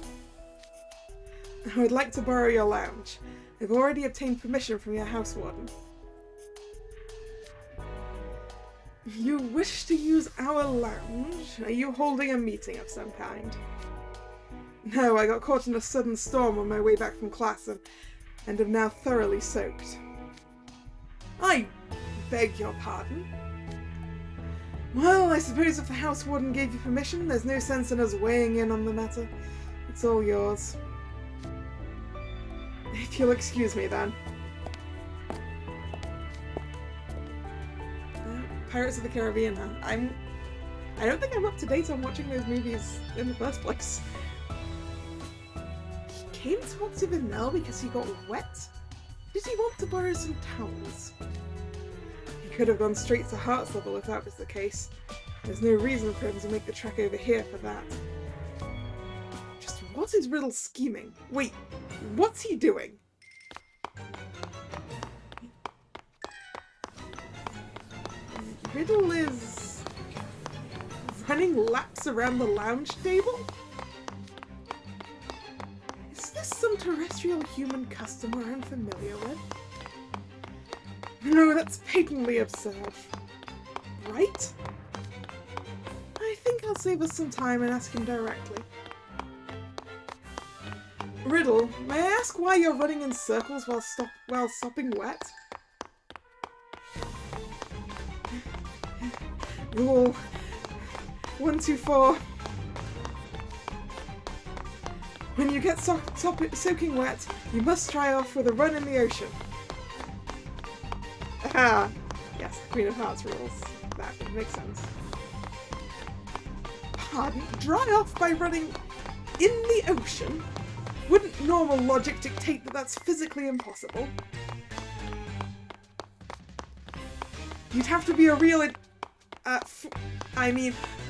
I would like to borrow your lounge. I've already obtained permission from your house warden. You wish to use our lounge? Are you holding a meeting of some kind? No, I got caught in a sudden storm on my way back from class and am now thoroughly soaked. I beg your pardon? Well, I suppose if the house warden gave you permission, there's no sense in us weighing in on the matter. It's all yours. If you'll excuse me, then. Pirates of the Caribbean, huh? I don't think I'm up to date on watching those movies in the first place. He came to Octagonal because he got wet? Did he want to borrow some towels? He could have gone straight to Heart's level if that was the case. There's no reason for him to make the trek over here for that. Just what is Riddle scheming? Wait, what's he doing? Riddle is running laps around the lounge table? Is this some terrestrial human customer I'm familiar with? No, that's patently absurd. Right? I think I'll save us some time and ask him directly. Riddle, may I ask why you're running in circles while sopping wet? Rule 124. When you get soaking wet, you must try off with a run in the ocean. Ah, yes, Queen of Hearts rules. That makes sense. Pardon? Dry off by running in the ocean? Wouldn't normal logic dictate that that's physically impossible? You'd have to be a real... a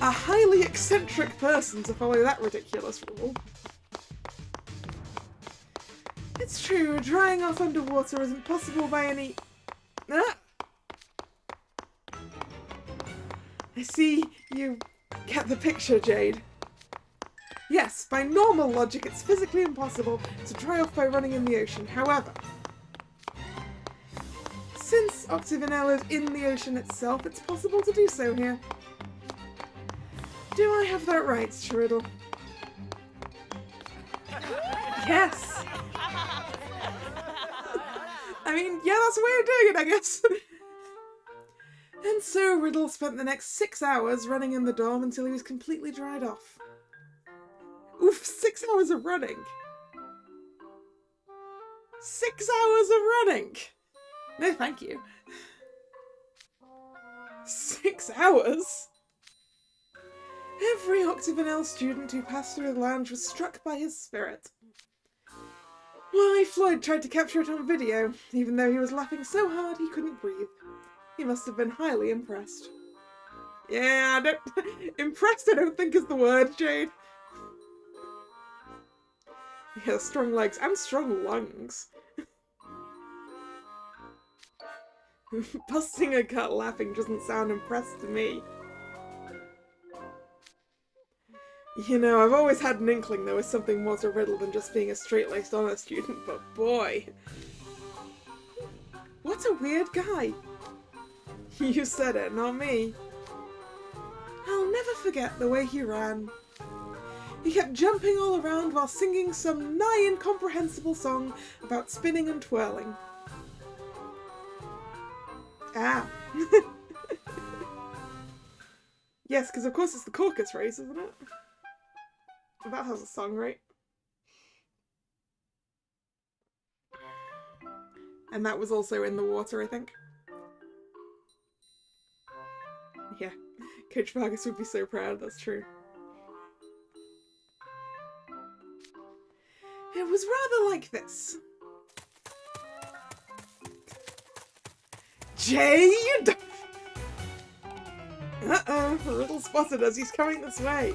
highly eccentric person to follow that ridiculous rule. It's true, drying off underwater isn't possible by any... Ah! I see you get the picture, Jade. Yes, by normal logic it's physically impossible to dry off by running in the ocean. However, since Octagonal is in the ocean itself, it's possible to do so here. Do I have that right, Riddle? Yes! I mean, yeah, that's a way of doing it, I guess. And so Riddle spent the next 6 hours running in the dorm until he was completely dried off. Oof, 6 hours of running! 6 hours of running! No, thank you. 6 hours? Every Octagonal student who passed through the lounge was struck by his spirit. Why, Floyd tried to capture it on video, even though he was laughing so hard he couldn't breathe. He must have been highly impressed. Yeah, I don't... Impressed I don't think is the word, Jade. Yeah, strong legs and strong lungs. Busting a gut laughing doesn't sound impressed to me. You know, I've always had an inkling there was something more to Riddle than just being a straight-laced honor student, but boy... What a weird guy. You said it, not me. I'll never forget the way he ran. He kept jumping all around while singing some nigh incomprehensible song about spinning and twirling. Ah. Yes, because of course it's the Caucus race, isn't it? That has a song, right? And that was also in the water, I think. Yeah, Coach Vargas would be so proud, that's true. It was rather like this. Jade! Uh-oh, Riddle spotted us, he's coming this way.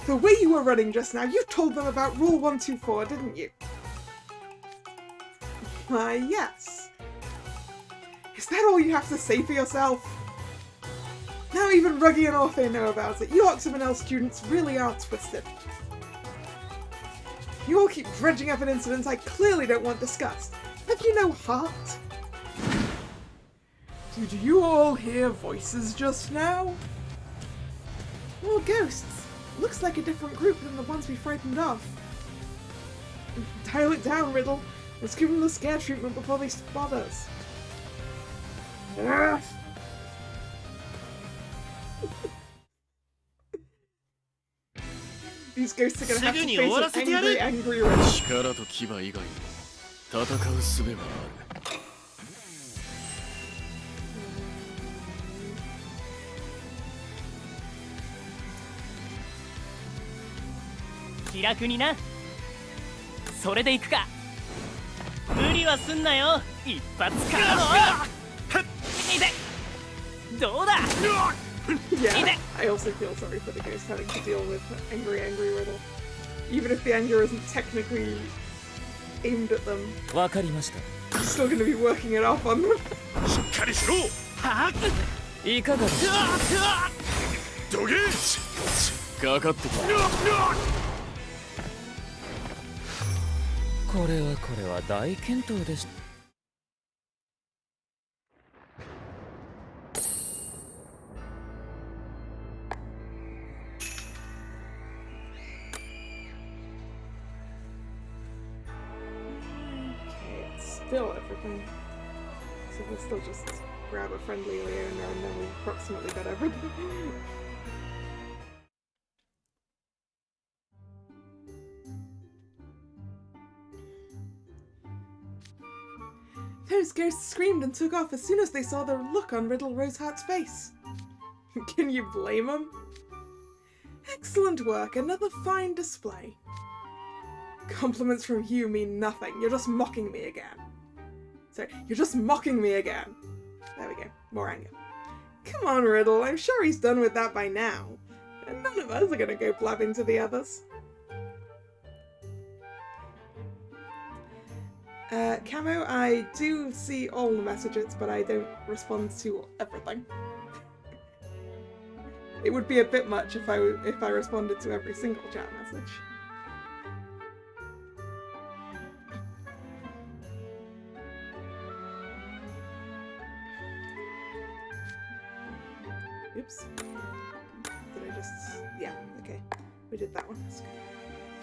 The way you were running just now, you told them about Rule 124, didn't you? Why, yes. Is that all you have to say for yourself? Now even Ruggy and Orphe know about it. You Octagonal students really are twisted. You all keep dredging up an incident I clearly don't want discussed. Have you no heart? Did you all hear voices just now? More ghosts. Looks like a different group than the ones we frightened off. Dial it down, Riddle. Let's give them the scare treatment before they spot us. These ghosts are gonna have to face an angry Riddle. 力と牙以外に戦う術はある。気楽にな。それで行くか。無理はすんなよ。一発からの。いて。どうだ。 Yeah, I also feel sorry for the ghost having to deal with angry Riddle. Even if the anger isn't technically aimed at them, he's still going to be working it off on them. しっかりしろ。いかがですか。どげ。かかってこい。これは大健闘でした。Still everything. So we'll still just grab a friendly Leona and then we'll approximately bet everything. Those ghosts screamed and took off as soon as they saw the look on Riddle Roseheart's face. Can you blame them? Excellent work, another fine display. Compliments from you mean nothing, you're just mocking me again. Sorry, you're just mocking me again. There we go, more anger. Come on, Riddle, I'm sure he's done with that by now. And none of us are gonna go blabbing to the others. Camo, I do see all the messages, but I don't respond to everything. It would be a bit much if I responded to every single chat message. Oops. Did I just... Yeah, okay. We did that one.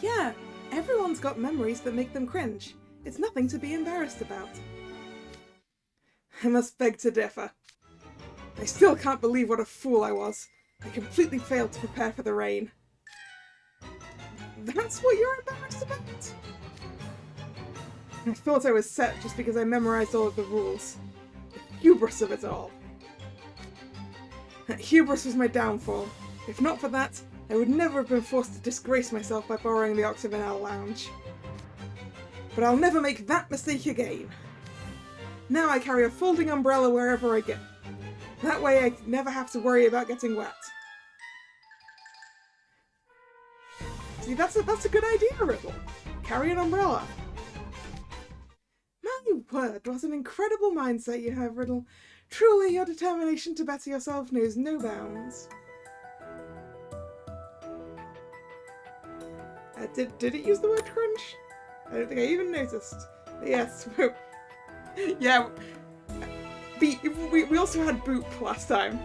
Yeah, everyone's got memories that make them cringe. It's nothing to be embarrassed about. I must beg to differ. I still can't believe what a fool I was. I completely failed to prepare for the rain. That's what you're embarrassed about? I thought I was set just because I memorized all of the rules. The hubris of it all. That hubris was my downfall. If not for that, I would never have been forced to disgrace myself by borrowing the Octagonal Lounge. But I'll never make that mistake again. Now I carry a folding umbrella wherever I go. That way I never have to worry about getting wet. See, that's a good idea, Riddle. Carry an umbrella. My word, what an incredible mindset you have, Riddle. Truly, your determination to better yourself knows no bounds. Did it use the word crunch? I don't think I even noticed. But yes. Yeah. We also had boop last time.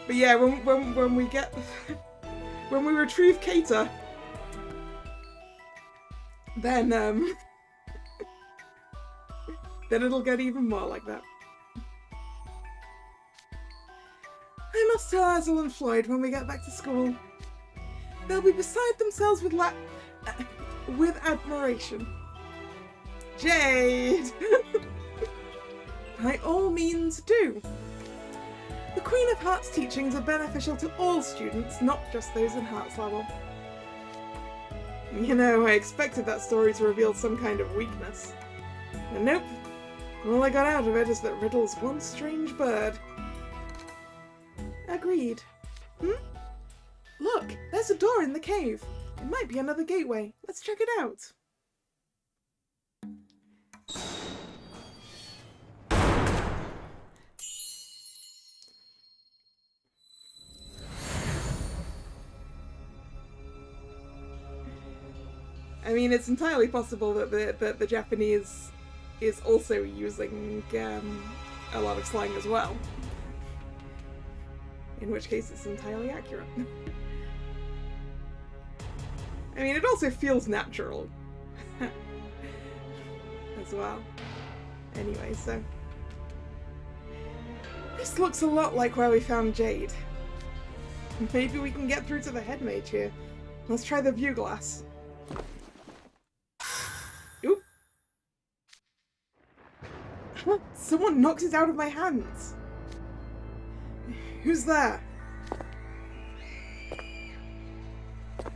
But yeah, when we get when we retrieve Kater, then then it'll get even more like that. I must tell Azel and Floyd when we get back to school. They'll be beside themselves with admiration. Jade! By all means do. The Queen of Hearts teachings are beneficial to all students, not just those in Hearts level. You know, I expected that story to reveal some kind of weakness. And nope. All I got out of it is that Riddle's one strange bird. Agreed. Look, there's a door in the cave. It might be another gateway. Let's check it out. I mean, it's entirely possible that the Japanese is also using a lot of slang as well. In which case it's entirely accurate. I mean, it also feels natural. As well. Anyway, so... This looks a lot like where we found Jade. Maybe we can get through to the head mage here. Let's try the view glass. Oop! Someone knocked it out of my hands! Who's there?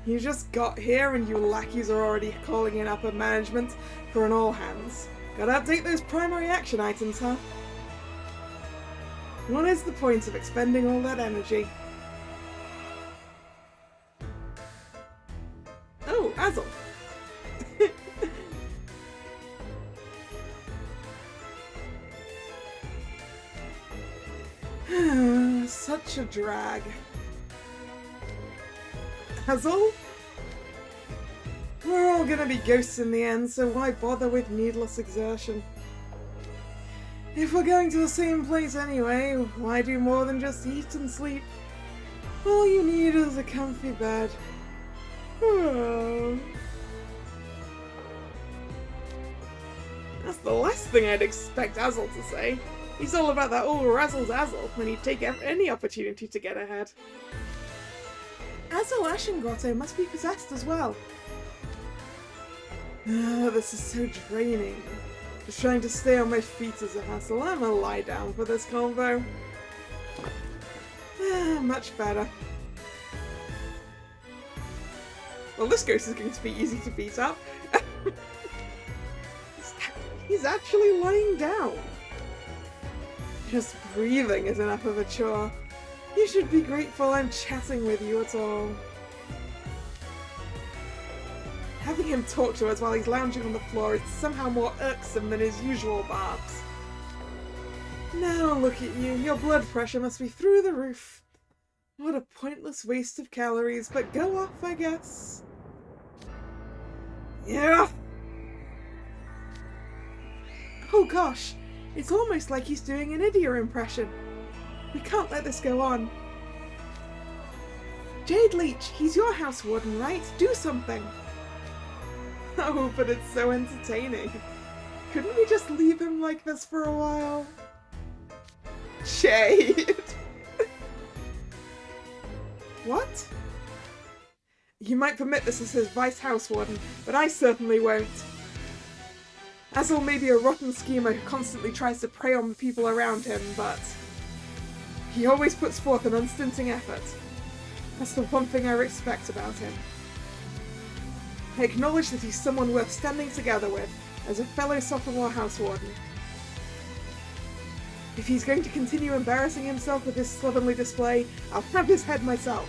You just got here and you lackeys are already calling in upper management for an all-hands. Gotta update those primary action items, huh? What is the point of expending all that energy? Oh, Azel! Such a drag. Azel? We're all gonna be ghosts in the end, so why bother with needless exertion? If we're going to the same place anyway, why do more than just eat and sleep? All you need is a comfy bed. Oh. That's the last thing I'd expect Azel to say. He's all about that old razzle-dazzle, and he'd take any opportunity to get ahead. Azel Ashen Grotto must be possessed as well. Oh, this is so draining. Just trying to stay on my feet is a hassle. I'm gonna lie down for this convo. Much better. Well, this ghost is going to be easy to beat up. He's actually lying down. Just breathing is enough of a chore. You should be grateful I'm chatting with you at all. Having him talk to us while he's lounging on the floor is somehow more irksome than his usual barbs. Now look at you, your blood pressure must be through the roof. What a pointless waste of calories, but go off, I guess. Yeah. Oh gosh, it's almost like he's doing an Idia impression. We can't let this go on. Jade Leech, he's your house warden, right? Do something. Oh, but it's so entertaining. Couldn't we just leave him like this for a while? Jade! What? You might permit this as his vice house warden, but I certainly won't. Azel may be a rotten schemer who constantly tries to prey on the people around him, but he always puts forth an unstinting effort. That's the one thing I respect about him. I acknowledge that he's someone worth standing together with as a fellow sophomore house warden. If he's going to continue embarrassing himself with this slovenly display, I'll have his head myself.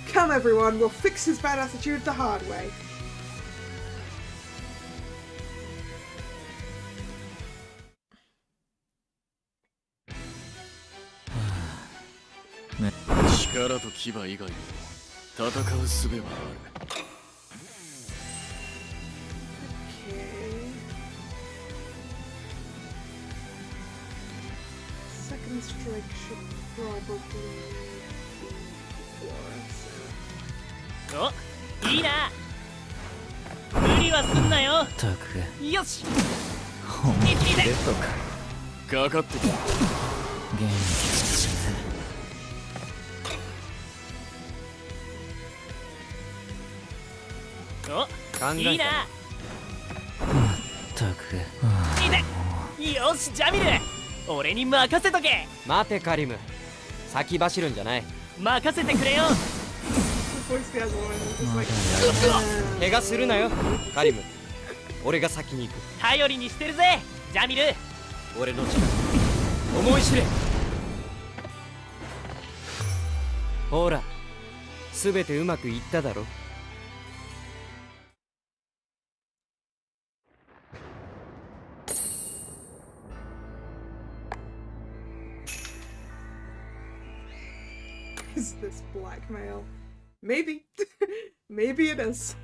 Come everyone, we'll fix his bad attitude the hard way.力と牙以外にも戦う術はある。Okay. Second strike should probably be before us. お、いいな。無理はすんなよ。たくよし。本気でとかかかってきた。元気ですね。お、いいな。まったくいて。よし、ジャミル。俺に任せとけ。待てカリム、先走るんじゃない。任せてくれよ。The voice guys one is ま like, だやる怪我するなよカリム、俺が先に行く。頼りにしてるぜ、ジャミル。俺の力思い知れ。ほら、すべてうまくいっただろ。is this blackmail? Maybe. Maybe it is.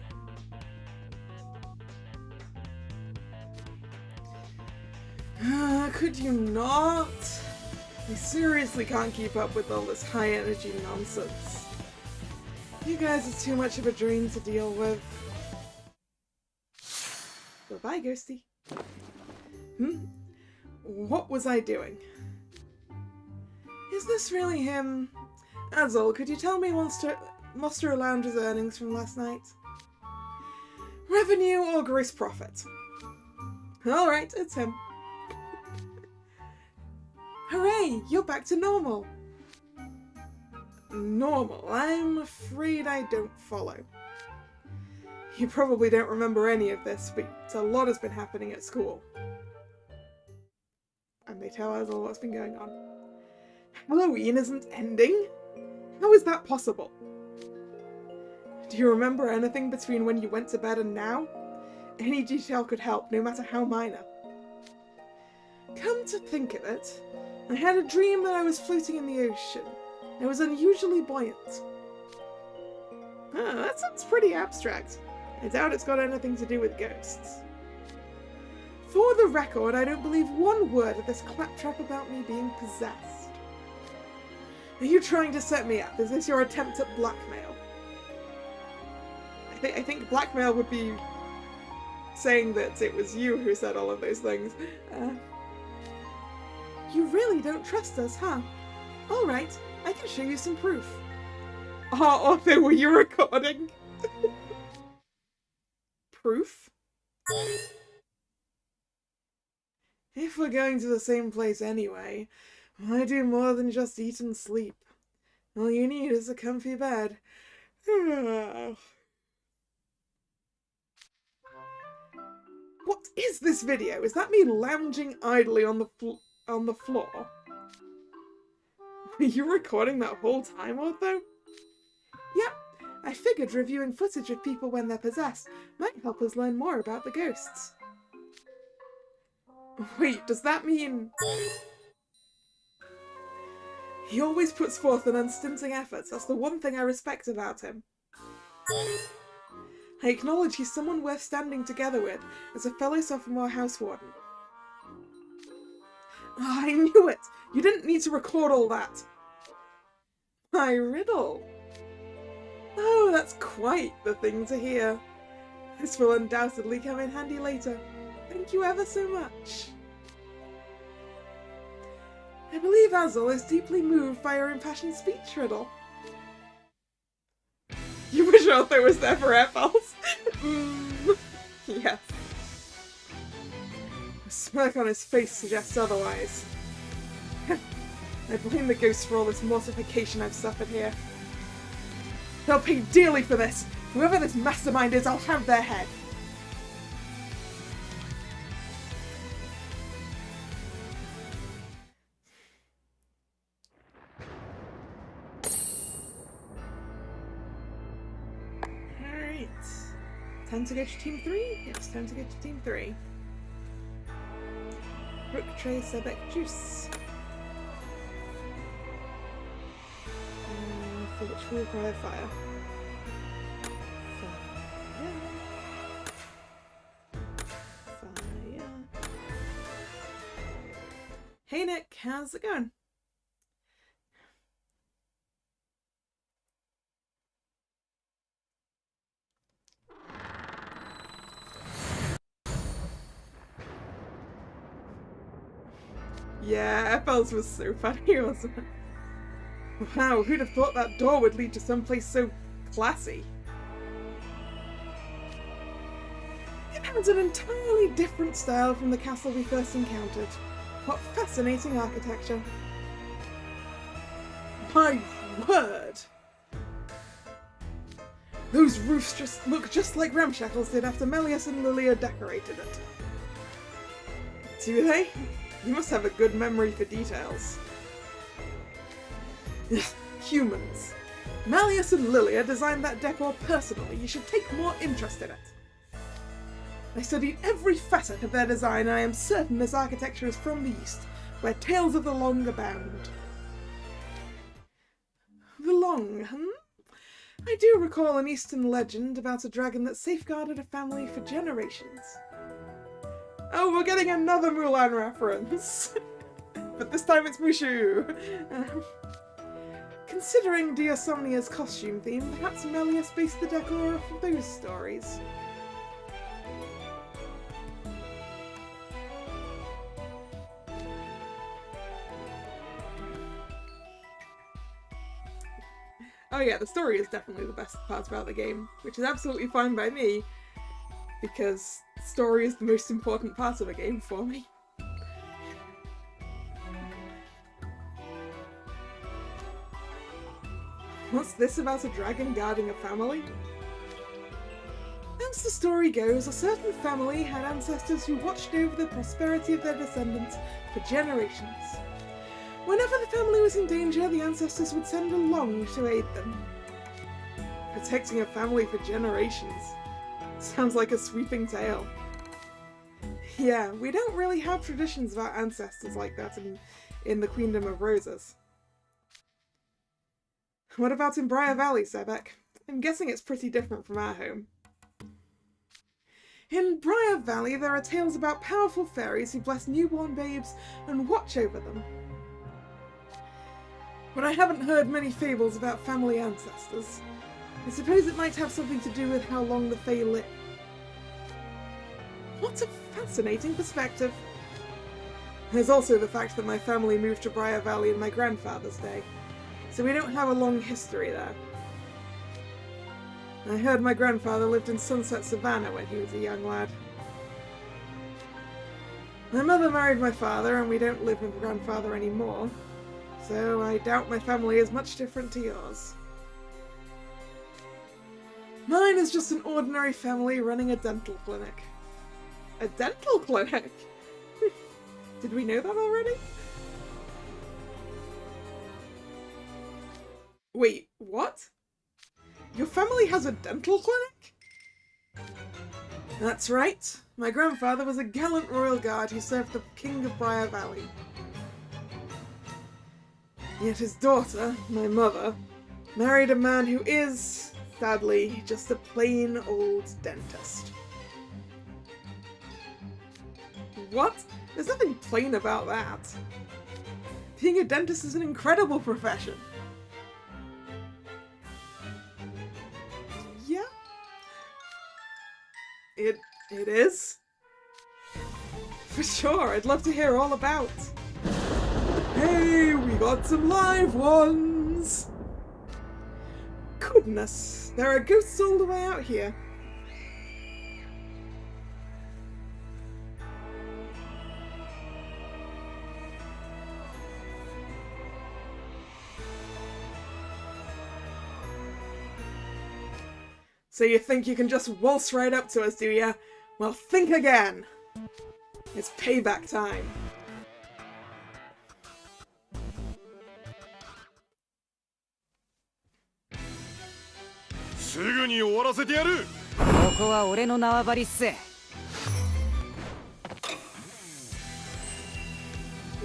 Could you not? I seriously can't keep up with all this high energy nonsense. You guys are too much of a drain to deal with. Bye-bye, Ghosty. What was I doing? Is this really him? Azul, could you tell me Monster Lounge's earnings from last night? Revenue or gross profit? Alright, it's him. Hooray! You're back to normal! Normal? I'm afraid I don't follow. You probably don't remember any of this, but a lot has been happening at school. And they tell Azul what's been going on. Halloween isn't ending? How is that possible? Do you remember anything between when you went to bed and now? Any detail could help, no matter how minor. Come to think of it, I had a dream that I was floating in the ocean. I was unusually buoyant. That sounds pretty abstract. I doubt it's got anything to do with ghosts. For the record, I don't believe one word of this claptrap about me being possessed. Are you trying to set me up? Is this your attempt at blackmail? I think blackmail would be saying that it was you who said all of those things. You really don't trust us, huh? Alright, I can show you some proof. Oh, Otho, were you recording? Proof? If we're going to the same place anyway, why do more than just eat and sleep? All you need is a comfy bed. What is this video? Is that me lounging idly on the floor? Were you recording that whole time, Otho? Yep. I figured reviewing footage of people when they're possessed might help us learn more about the ghosts. Wait, does that mean... He always puts forth an unstinting effort. That's the one thing I respect about him. I acknowledge he's someone worth standing together with as a fellow sophomore house warden. Oh, I knew it! You didn't need to record all that! My riddle! Oh, that's quite the thing to hear. This will undoubtedly come in handy later. Thank you ever so much. I believe Azul is deeply moved by your impassioned speech, Riddle. You wish Otho was there for airballs? Yes. A smirk on his face suggests otherwise. I blame the ghosts for all this mortification I've suffered here. They'll pay dearly for this! Whoever this mastermind is, I'll have their head! Time to go to Team 3? Yes, time to go to Team 3. Rook, Trey, Sebek, Juice. For which will require fire. Fire. Hey Nick, how's it going? Yeah, FL's was so funny, wasn't it? Wow, who'd have thought that door would lead to someplace so classy? It has an entirely different style from the castle we first encountered. What fascinating architecture. My word! Those roofs just look just like Ramshackles did after Melius and Lilia decorated it. Do they? You must have a good memory for details. Humans. Malleus and Lilia designed that decor personally. You should take more interest in it. I studied every facet of their design and I am certain this architecture is from the East, where tales of the Long abound. The Long, I do recall an Eastern legend about a dragon that safeguarded a family for generations. Oh, we're getting another Mulan reference! But this time it's Mushu! Considering Diosomnia's costume theme, perhaps Melius based the decor off of those stories. Oh yeah, the story is definitely the best part about the game, which is absolutely fine by me, because story is the most important part of a game for me. What's this about a dragon guarding a family? As the story goes, a certain family had ancestors who watched over the prosperity of their descendants for generations. Whenever the family was in danger, the ancestors would send along to aid them. Protecting a family for generations. Sounds like a sweeping tale. Yeah, we don't really have traditions about ancestors like that in the Queendom of Roses. What about in Briar Valley, Sebek? I'm guessing it's pretty different from our home. In Briar Valley, there are tales about powerful fairies who bless newborn babes and watch over them. But I haven't heard many fables about family ancestors. I suppose it might have something to do with how long the Fae live. What a fascinating perspective. There's also the fact that my family moved to Briar Valley in my grandfather's day, so we don't have a long history there. I heard my grandfather lived in Sunset Savannah when he was a young lad. My mother married my father and we don't live with my grandfather anymore, so I doubt my family is much different to yours. Mine is just an ordinary family running a dental clinic. A dental clinic? Did we know that already? Wait, what? Your family has a dental clinic? That's right. My grandfather was a gallant royal guard who served the King of Briar Valley. Yet his daughter, my mother, married a man who is, sadly, just a plain old dentist. What? There's nothing plain about that. Being a dentist is an incredible profession. Yeah. It is. For sure, I'd love to hear all about. Hey, we got some live ones! Goodness, there are ghosts all the way out here. So you think you can just waltz right up to us, do ya? Well, think again! It's payback time. Soon終わらせてやる.ここは俺の縄張りっす。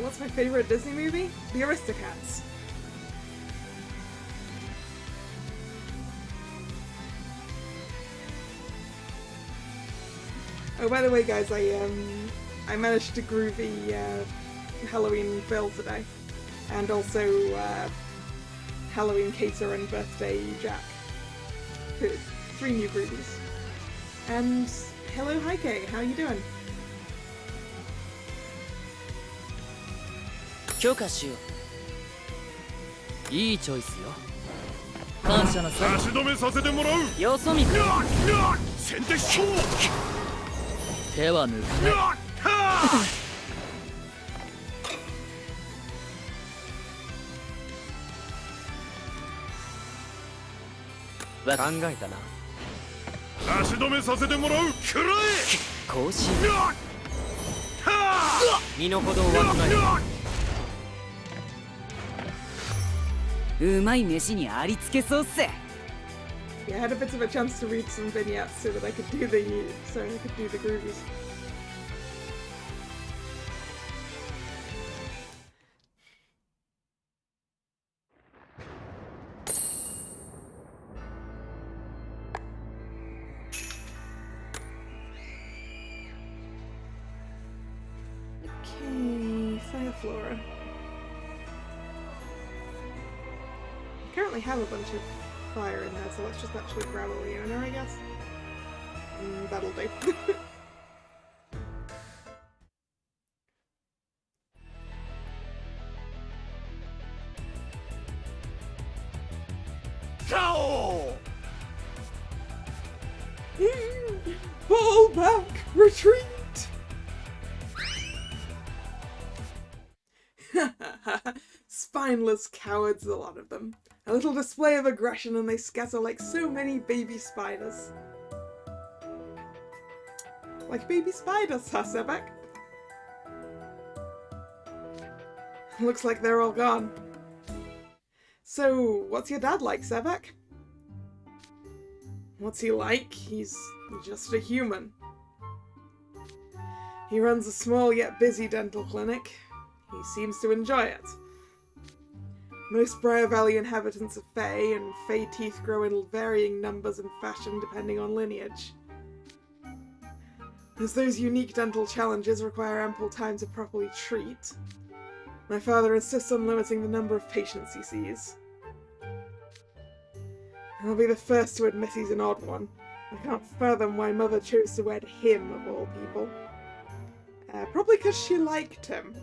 What's my favorite Disney movie? The Aristocats. Oh, by the way, guys, I managed to groovy Halloween Phil today, and also Halloween Cater and Birthday Jack. 3 new groovies. And hello, Heike, how you doing? 許可しよう。いいチョイスよ。感謝なさい。足止めさせてもらう。よそ見か。先手勝負。手は抜かない。考えたな。足止めさせてもらう。くらえ。甲子身の程をわきまえ。うまい飯にありつけそうっす。 Yeah, I had a bit of a chance to read some vignettes so that I could do the groovies. Okay, Fire Flora. I currently have a bunch of fire in there, so let's just actually grab a Leona, I guess. That'll do. Fall back! Retreat! Spineless cowards, a lot of them. A little display of aggression and they scatter like so many baby spiders. Like baby spiders, huh, Sebek? Looks like they're all gone. So, what's your dad like, Sebek? What's he like? He's just a human. He runs a small yet busy dental clinic. He seems to enjoy it. Most Briar Valley inhabitants are Fae, and Fae teeth grow in varying numbers and fashion depending on lineage. As those unique dental challenges require ample time to properly treat, my father insists on limiting the number of patients he sees. I'll be the first to admit he's an odd one. I can't fathom why Mother chose to wed him, of all people. Probably because she liked him.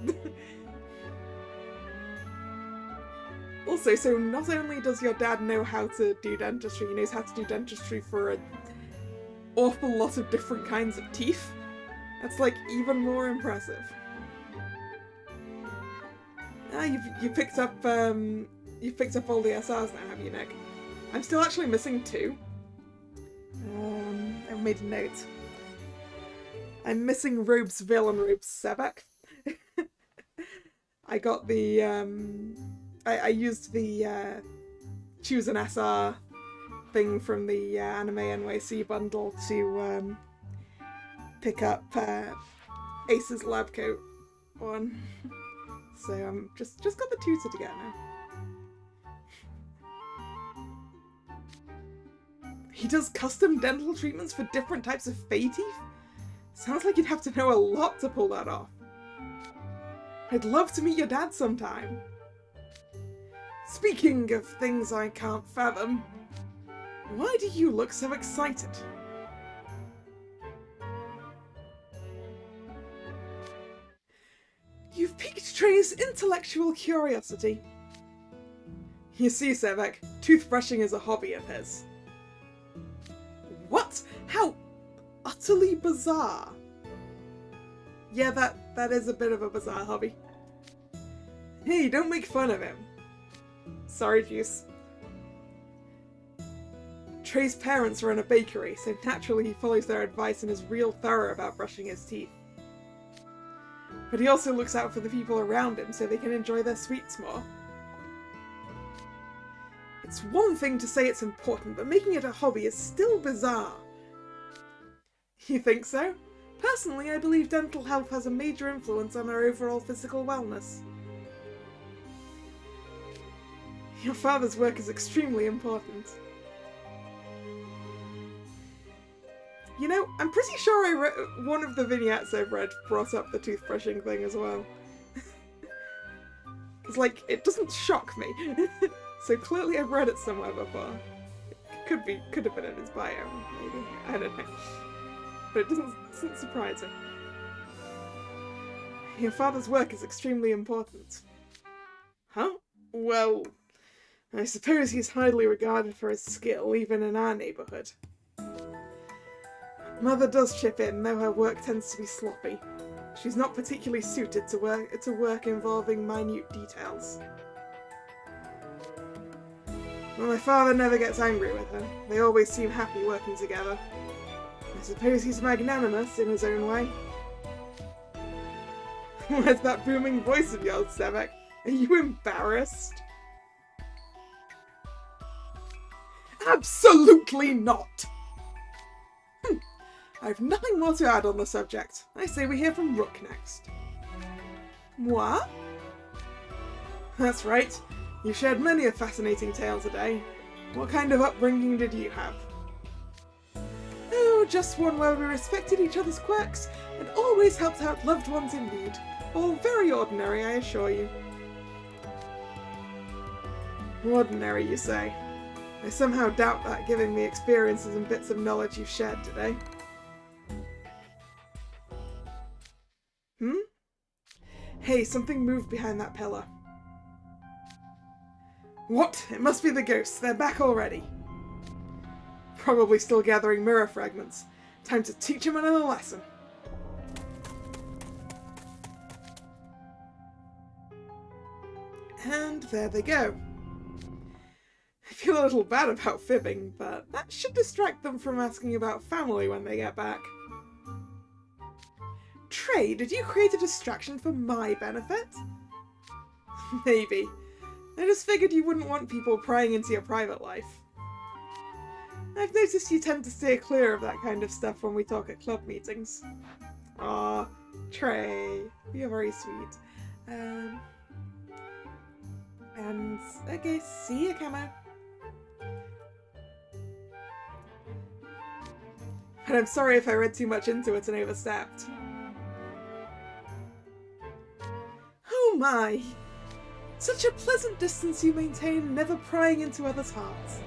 Also, so not only does your dad know how to do dentistry, he knows how to do dentistry for an awful lot of different kinds of teeth. That's like even more impressive. Ah, you picked up all the SRs now, have you, Nick? I'm still actually missing 2. I've made a note. I'm missing Robesville and Robesebek. I got the I used the choose an SR thing from the Anime NYC bundle to pick up Ace's lab coat one. So I'm just got the tutor to get now. He does custom dental treatments for different types of Fae teeth? Sounds like you'd have to know a lot to pull that off. I'd love to meet your dad sometime. Speaking of things I can't fathom, why do you look so excited? You've piqued Trey's intellectual curiosity. You see, Sevek, toothbrushing is a hobby of his. What? How utterly bizarre. Yeah, that is a bit of a bizarre hobby. Hey, don't make fun of him. Sorry, Juice. Trey's parents run a bakery, so naturally he follows their advice and is real thorough about brushing his teeth. But he also looks out for the people around him so they can enjoy their sweets more. It's one thing to say it's important, but making it a hobby is still bizarre. You think so? Personally, I believe dental health has a major influence on our overall physical wellness. Your father's work is extremely important. You know, I'm pretty sure one of the vignettes I've read brought up the toothbrushing thing as well. It's like, it doesn't shock me. So clearly I've read it somewhere before. It could have been in his bio, maybe. I don't know. But it doesn't surprise me. Your father's work is extremely important. Huh? Well, I suppose he's highly regarded for his skill, even in our neighbourhood. Mother does chip in, though her work tends to be sloppy. She's not particularly suited to work involving minute details. Well, my father never gets angry with her. They always seem happy working together. I suppose he's magnanimous in his own way. Where's that booming voice of yours, Sebek? Are you embarrassed? Absolutely not! I have nothing more to add on the subject. I say we hear from Rook next. What? That's right. You shared many a fascinating tale today. What kind of upbringing did you have? Oh, just one where we respected each other's quirks and always helped out loved ones in need. All very ordinary, I assure you. Ordinary, you say? I somehow doubt that, given the experiences and bits of knowledge you've shared today. Hey, something moved behind that pillar. What? It must be the ghosts. They're back already. Probably still gathering mirror fragments. Time to teach them another lesson. And there they go. I feel a little bad about fibbing, but that should distract them from asking about family when they get back. Trey, did you create a distraction for my benefit? Maybe. I just figured you wouldn't want people prying into your private life. I've noticed you tend to stay clear of that kind of stuff when we talk at club meetings. Aw, Trey, you're very sweet. And okay, see you, Camo. And I'm sorry if I read too much into it and overstepped. Oh my! Such a pleasant distance you maintain, never prying into others' hearts.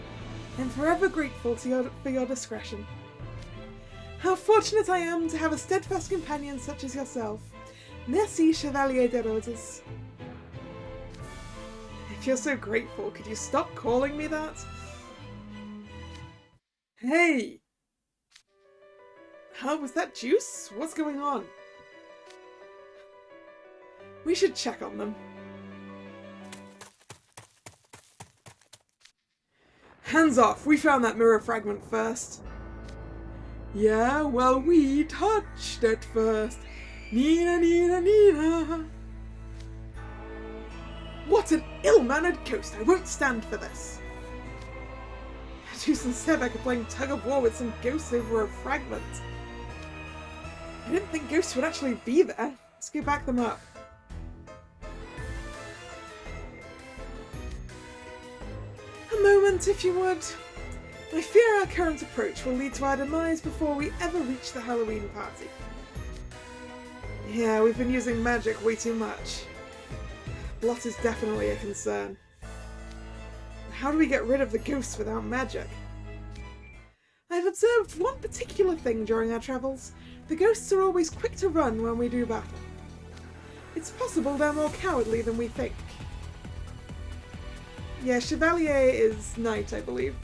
I'm forever grateful for your discretion. How fortunate I am to have a steadfast companion such as yourself. Merci, Chevalier de Roses. If you're so grateful, could you stop calling me that? Hey! Huh, was that juice? What's going on? We should check on them. Hands off! We found that mirror fragment first. Yeah, well, we touched it first. Nina, Nina, Nina. What an ill-mannered ghost! I won't stand for this. Juice and Sebek are playing tug-of-war with some ghosts over a fragment. I didn't think ghosts would actually be there. Let's go back them up. A moment, if you would. I fear our current approach will lead to our demise before we ever reach the Halloween party. Yeah, we've been using magic way too much. Blot is definitely a concern. How do we get rid of the ghosts without magic? I've observed one particular thing during our travels. The ghosts are always quick to run when we do battle. It's possible they're more cowardly than we think. Yeah, Chevalier is knight, I believe.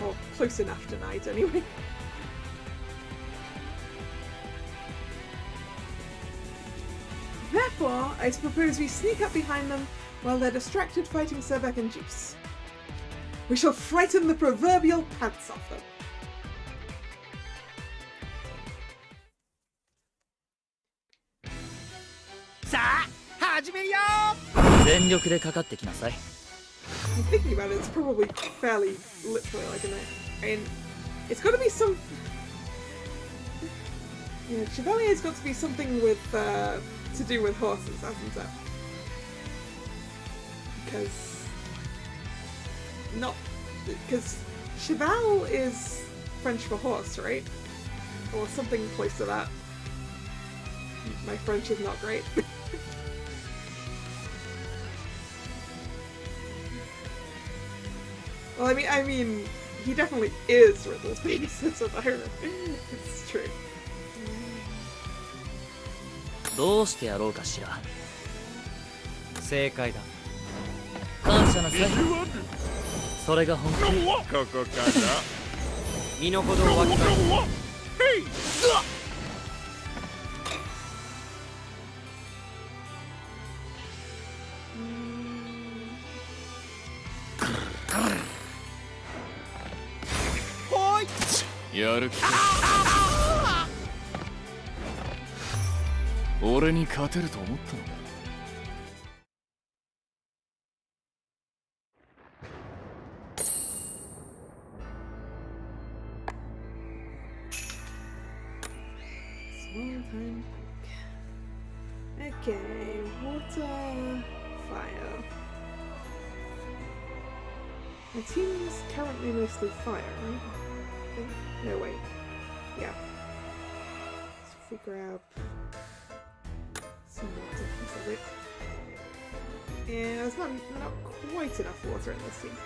Oh, close enough to knight, anyway. Therefore, I propose we sneak up behind them while they're distracted fighting Sebek and Juice. We shall frighten the proverbial pants off them. 全力でかかってきなさい。 Thinking about it, it's probably fairly literally like I mean, it's got to be some. Yeah, Chevalier's got to be something with to do with horses, hasn't it? Because cheval is French for horse, right? Or something close to that. My French is not great. Well, I mean, he definitely is Riddle's babysitter, though. It's true. どうしてやろうかしら。正解だ。感謝なさい。それが本当に。ここか身の程を分けたい。やる気か。俺に勝てると思ったのか。Small time quick. Okay, water, fire. My team's currently mostly fire, right? I think. No, wait. Yeah. So if we grab some water, is that it? Yeah, there's not quite enough water in this team.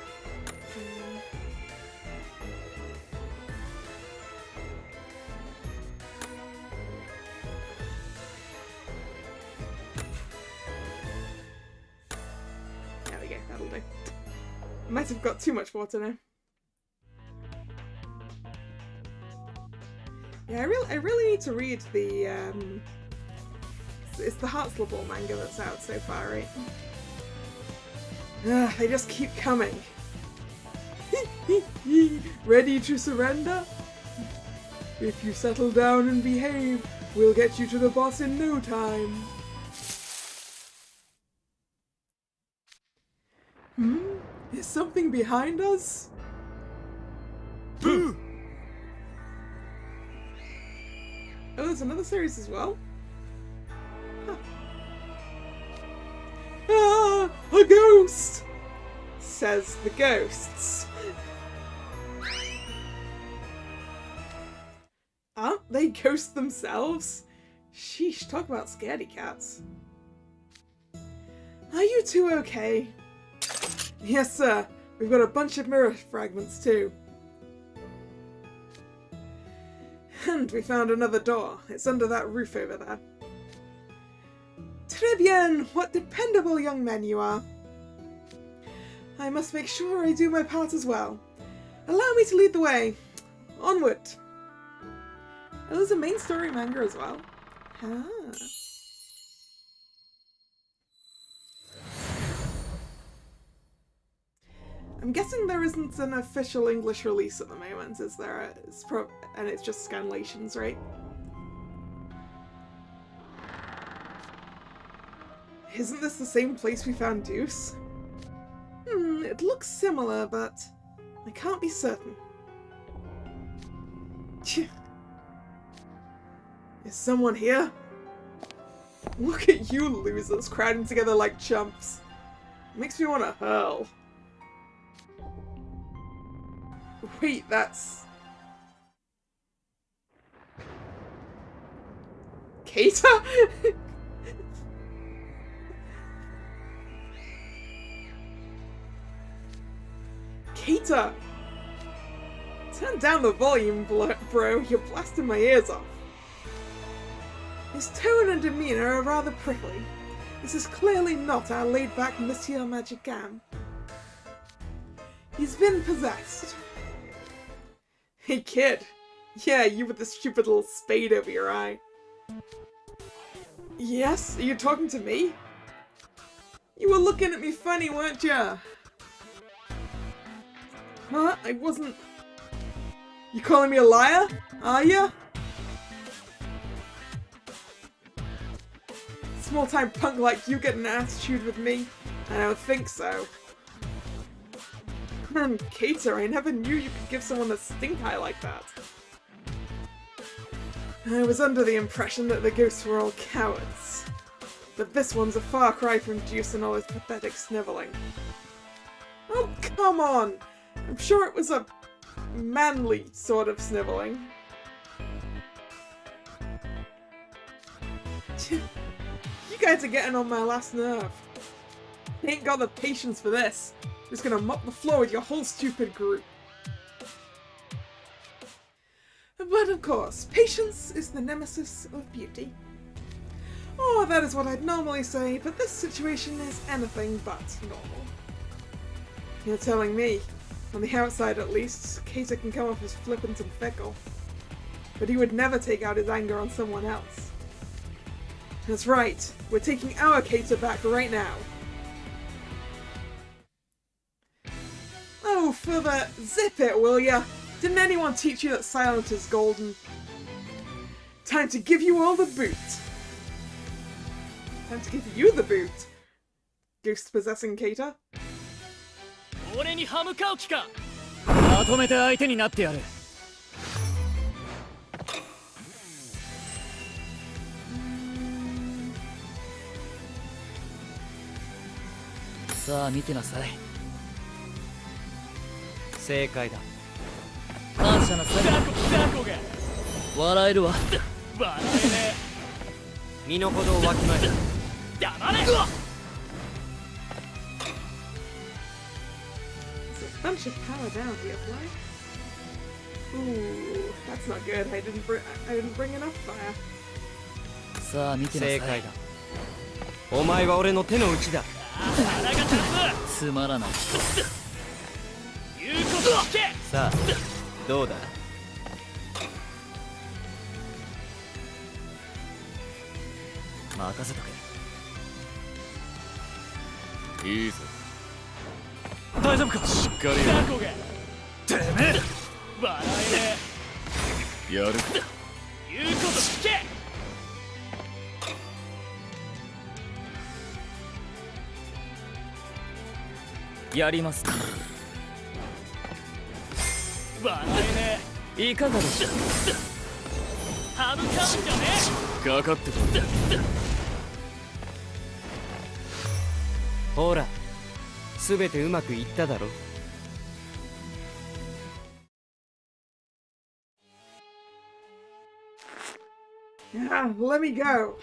There we go, that'll do. Might have got too much water now. Yeah, I really need to read the it's the Heartslabble manga that's out so far, right? They just keep coming. Ready to surrender? If you settle down and behave, we'll get you to the boss in no time. Is something behind us? Oh, there's another series as well? Huh. Ah, a ghost! Says the ghosts. Aren't they ghosts themselves? Sheesh, talk about scaredy cats. Are you two okay? Yes, sir. We've got a bunch of mirror fragments too. And we found another door. It's under that roof over there. Très bien! What dependable young men you are. I must make sure I do my part as well. Allow me to lead the way. Onward. Oh, there's a main story manga as well. Ah. I'm guessing there isn't an official English release at the moment, is there? And it's just scanlations, right? Isn't this the same place we found Deuce? It looks similar, but I can't be certain. Is someone here? Look at you losers crowding together like chumps. Makes me want to hurl. Wait, that's... Keita? Keita! Turn down the volume, bro. You're blasting my ears off. His tone and demeanour are rather prickly. This is clearly not our laid-back Monsieur Magicam. He's been possessed. Hey kid. Yeah, you with the stupid little spade over your eye. Yes? Are you talking to me? You were looking at me funny, weren't ya? Huh? I wasn't... You calling me a liar? Are ya? small-time punk like you get an attitude with me? I don't think so. Kater, I never knew you could give someone a stink eye like that. I was under the impression that the ghosts were all cowards. But this one's a far cry from Deuce and all his pathetic sniveling. Oh, come on! I'm sure it was a manly sort of sniveling. You guys are getting on my last nerve. I ain't got the patience for this. I'm just gonna mop the floor with your whole stupid group. But of course, patience is the nemesis of beauty. Oh, that is what I'd normally say, but this situation is anything but normal. You're telling me, on the outside at least, Kater can come off as flippant and fickle. But he would never take out his anger on someone else. That's right, we're taking our Kater back right now. Oh, further, zip it, will ya? Didn't anyone teach you that silence is golden? Time to give you all the boot. Time to give you the boot. Ghost-possessing Kater. 俺に歯向かう気か。まとめて相手になってやる。さあ見てなさい。正解だ。感謝なさい。ザコが笑えるわ。笑えね身の程をわきまえ。え。黙れ。 Bunch of power down, do you apply? Ooh, that's not good. I didn't bring enough fire. さあ見てなさい。正解だ。お前は俺の手の内だ。腹が立つ。つまらない。言うこと聞け。さあどうだ。任せとけ。いいぞ。大丈夫か。しっかりザやコがてめえ。笑えねやる。え。言うこと聞け。やります。笑えねいかがでしょう。え。歯向かうんじゃねかかってこほら、すべてうまくいっただろ。Ah, let me go.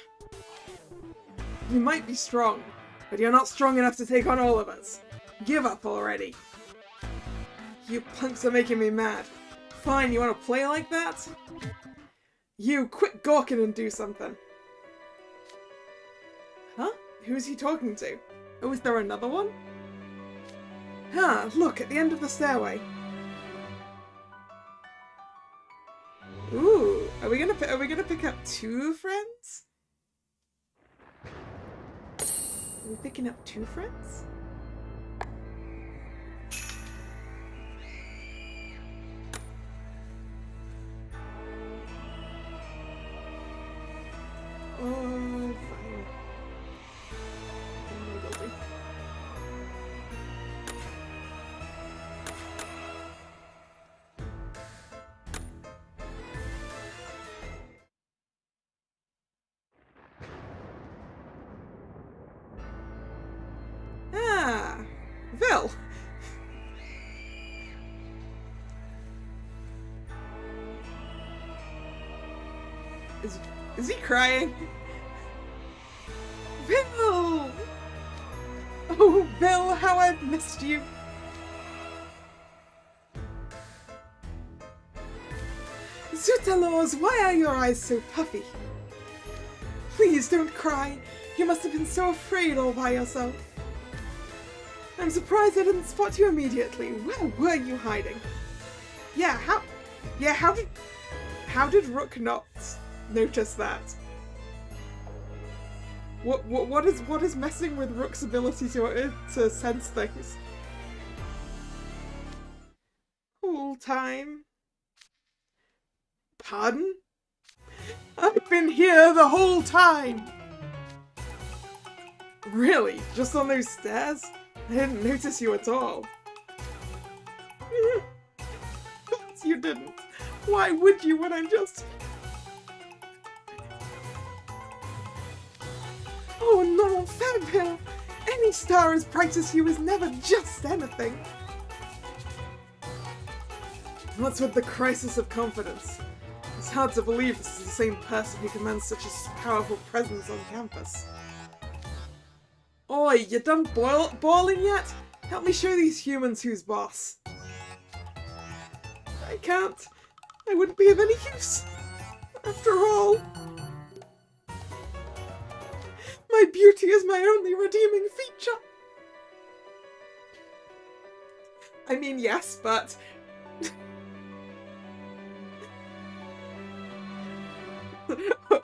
You might be strong, but you're not strong enough to take on all of us. Give up already. You punks are making me mad. Fine, you want to play like that? You, quit gawking and do something. Huh? Who's he talking to? Oh, is there another one? Huh, look, at the end of the stairway. Ooh, are we gonna pick up two friends? Are we picking up two friends? Oh, fine. Guilty. Ah, Vil. Is he crying? Vil! Oh, Vil, how I've missed you. Zootalours, why are your eyes so puffy? Please don't cry. You must have been so afraid all by yourself. I'm surprised I didn't spot you immediately. Where were you hiding? How did Rook not notice that? What is messing with Rook's ability to sense things? Whole time. Pardon? I've been here the whole time! Really? Just on those stairs? I didn't notice you at all. You didn't. Why would you when I'm just... Oh no, Fairbill! Any star as bright as you is never just anything. What's with the crisis of confidence? It's hard to believe this is the same person who commands such a powerful presence on campus. Oi, you done boiling yet? Help me show these humans who's boss. I can't. I wouldn't be of any use. After all, my beauty is my only redeeming feature. I mean, yes, but...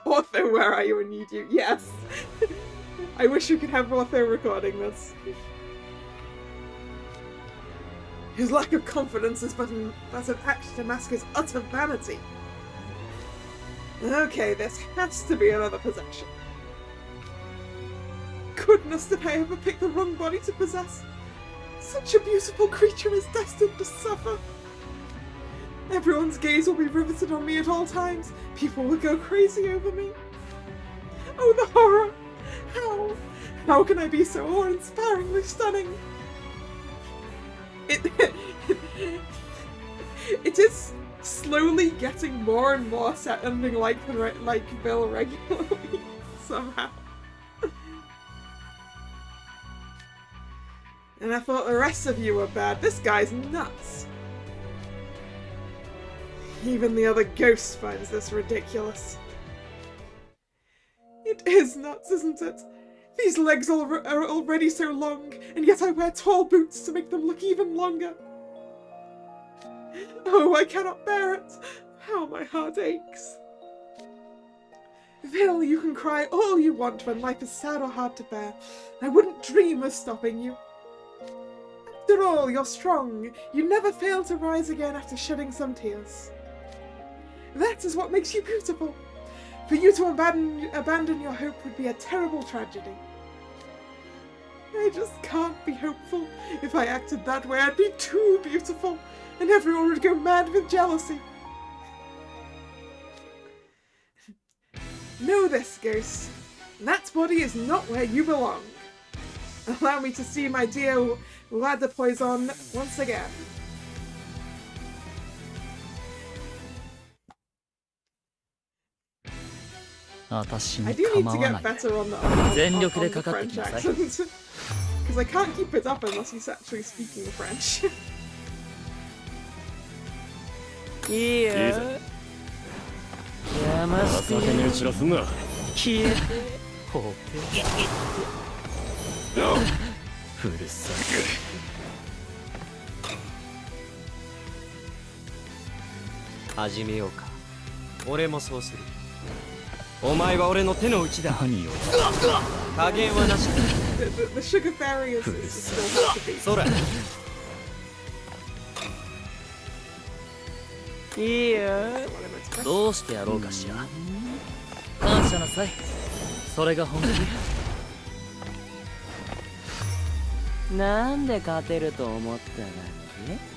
Ortho, where are you? I need you. Yes. I wish we could have Ortho recording this. His lack of confidence is but an act to mask his utter vanity. Okay, this has to be another possession. Goodness, did I ever pick the wrong body to possess? Such a beautiful creature is destined to suffer. Everyone's gaze will be riveted on me at all times. People will go crazy over me. Oh, the horror! How can I be so awe-inspiringly stunning? It is slowly getting more and more sounding like Bill regularly, somehow. And I thought the rest of you were bad. This guy's nuts. Even the other ghost finds this ridiculous. It is nuts, isn't it? These legs are already so long, and yet I wear tall boots to make them look even longer. Oh, I cannot bear it. How my heart aches. Vil, you can cry all you want when life is sad or hard to bear. I wouldn't dream of stopping you. After all, you're strong. You never fail to rise again after shedding some tears. That is what makes you beautiful. For you to abandon your hope would be a terrible tragedy. I just can't be hopeful. If I acted that way, I'd be too beautiful, and everyone would go mad with jealousy. Know this, Ghost. That body is not where you belong. Allow me to see my dear Wada Poison once again. I do need to get better on the French accent. Because I can't keep it up unless he's actually speaking French. Yeah. The sugar fairy is still hard to beat. いいよ。どうしてやろうかしら。感謝なさい。それが本気。なんで勝てると思ったわけ？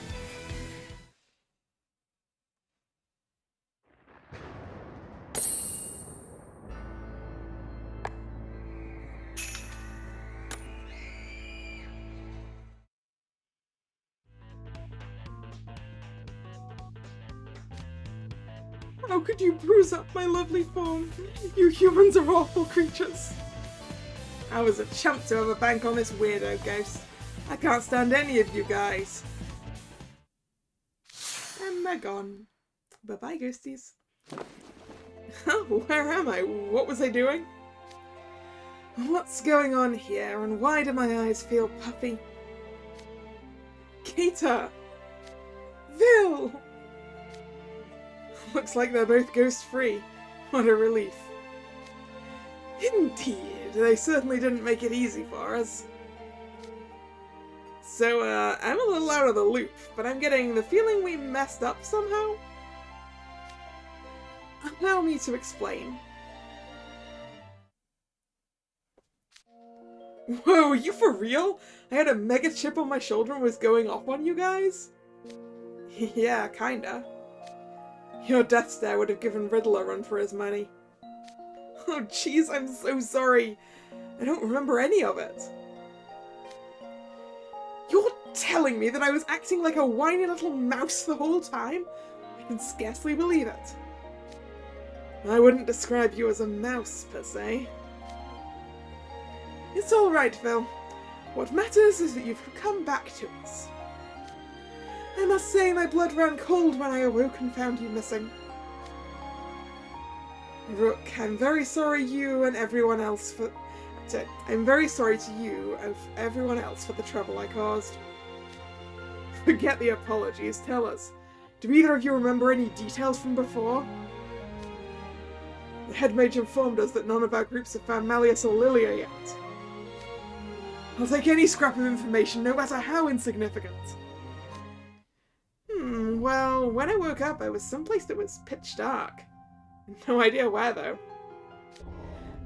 How could you bruise up my lovely form? You humans are awful creatures. I was a chump to have a bank on this weirdo ghost. I can't stand any of you guys. And they're gone. Bye-bye, ghosties. Oh, where am I? What was I doing? What's going on here, and why do my eyes feel puffy? Keita! Vil! Looks like they're both ghost-free. What a relief. Indeed, they certainly didn't make it easy for us. So, I'm a little out of the loop, but I'm getting the feeling we messed up somehow. Allow me to explain. Whoa, are you for real? I had a mega chip on my shoulder and was going off on you guys? Yeah, kinda. Your death stare would have given Riddle a run for his money. Oh jeez, I'm so sorry. I don't remember any of it. You're telling me that I was acting like a whiny little mouse the whole time? I can scarcely believe it. I wouldn't describe you as a mouse, per se. It's alright, Phil. What matters is that you've come back to us. I must say my blood ran cold when I awoke and found you missing. Rook, I'm very sorry you and everyone else for... I'm very sorry to you and everyone else for the trouble I caused. Forget the apologies, tell us. Do either of you remember any details from before? The head mage informed us that none of our groups have found Malleus or Lilia yet. I'll take any scrap of information, no matter how insignificant. Well, when I woke up, I was someplace that was pitch dark. No idea where, though.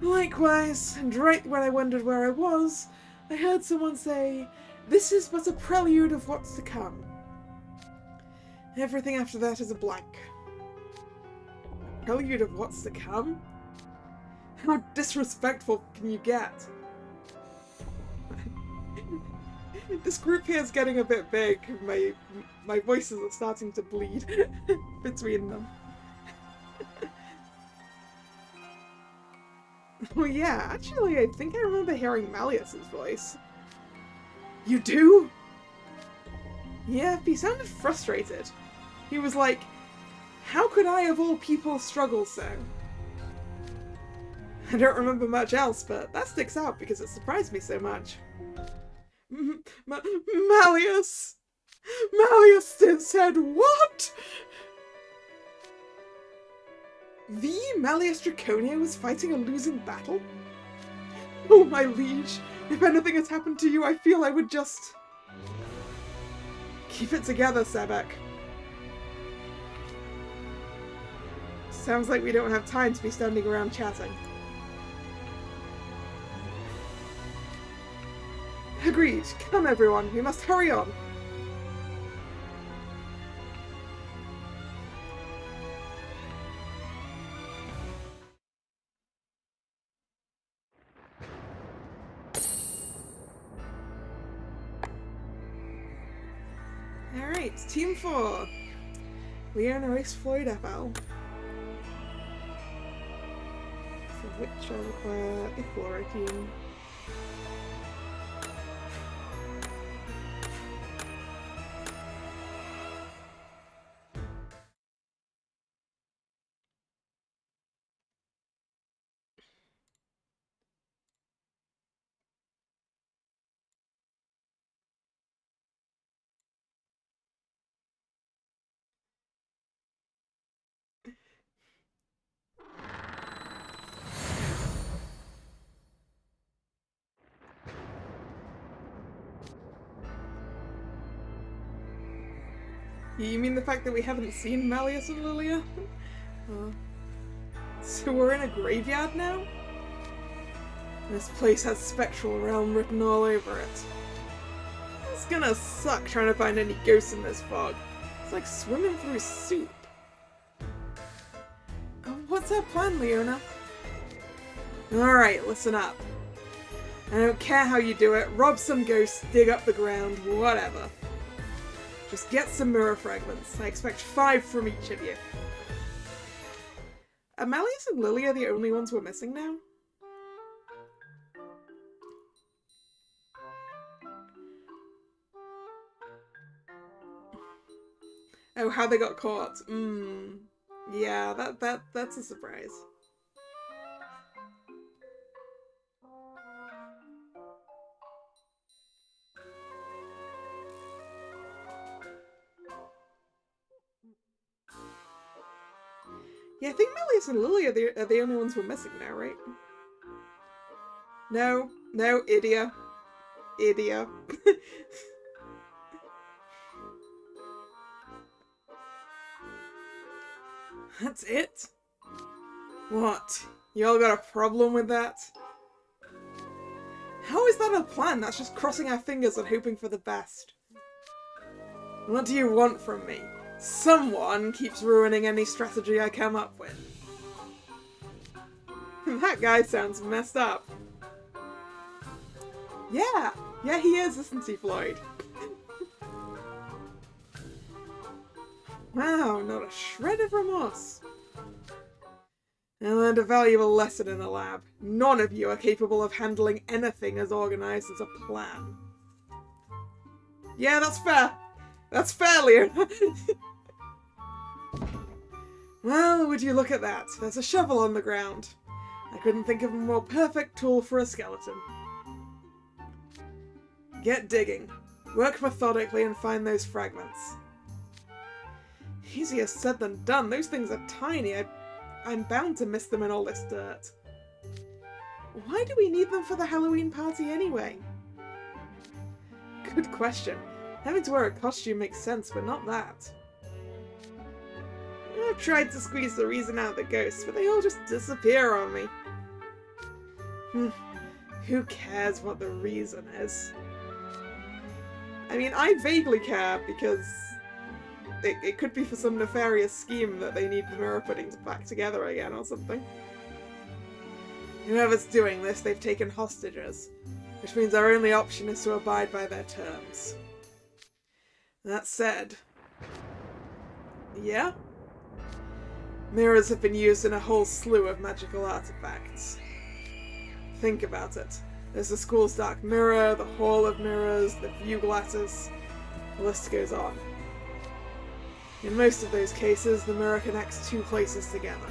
Likewise, and right when I wondered where I was, I heard someone say, "This is but a prelude of what's to come." Everything after that is a blank. Prelude of what's to come? How disrespectful can you get? This group here is getting a bit big. My voices are starting to bleed between them. Oh yeah, actually I think I remember hearing Malleus's voice. You do? Yeah, he sounded frustrated. He was like, how could I of all people struggle so? I don't remember much else, but that sticks out because it surprised me so much. Malleus! Malleus said what? The Malleus Draconia was fighting a losing battle? Oh my liege, if anything has happened to you, I feel I would just... Keep it together, Sebek. Sounds like we don't have time to be standing around chatting. Agreed. Come everyone, we must hurry on. Alright, Team 4. Leona Race Floyd FL. For which I require a Flora team. You mean the fact that we haven't seen Malleus and Lilia? So we're in a graveyard now? This place has Spectral Realm written all over it. It's gonna suck trying to find any ghosts in this fog. It's like swimming through soup. What's our plan, Leona? Alright, listen up. I don't care how you do it, rob some ghosts, dig up the ground, whatever. Just get some mirror fragments. I expect 5 from each of you. Are Malleus and Lilia the only ones we're missing now? Oh, how they got caught. Yeah, that's a surprise. Yeah, I think Malleus and Lilia are the only ones we're missing now, right? No, Idia. Idia. That's it? What? Y'all got a problem with that? How is that a plan? That's just crossing our fingers and hoping for the best. What do you want from me? Someone keeps ruining any strategy I come up with. That guy sounds messed up. Yeah, he is, isn't he, Floyd? Wow, not a shred of remorse. I learned a valuable lesson in the lab. None of you are capable of handling anything as organized as a plan. Yeah, that's fair. That's fair, Leon. Well, would you look at that? There's a shovel on the ground. I couldn't think of a more perfect tool for a skeleton. Get digging. Work methodically and find those fragments. Easier said than done. Those things are tiny. I'm bound to miss them in all this dirt. Why do we need them for the Halloween party anyway? Good question. Having to wear a costume makes sense, but not that. I've tried to squeeze the reason out of the ghosts, but they all just disappear on me. Who cares what the reason is? I mean, I vaguely care because it could be for some nefarious scheme that they need the mirror puddings back together again or something. Whoever's doing this, they've taken hostages, which means our only option is to abide by their terms. That said... Yeah? Mirrors have been used in a whole slew of magical artifacts. Think about it. There's the school's dark mirror, the hall of mirrors, the view glasses. The list goes on. In most of those cases, the mirror connects two places together.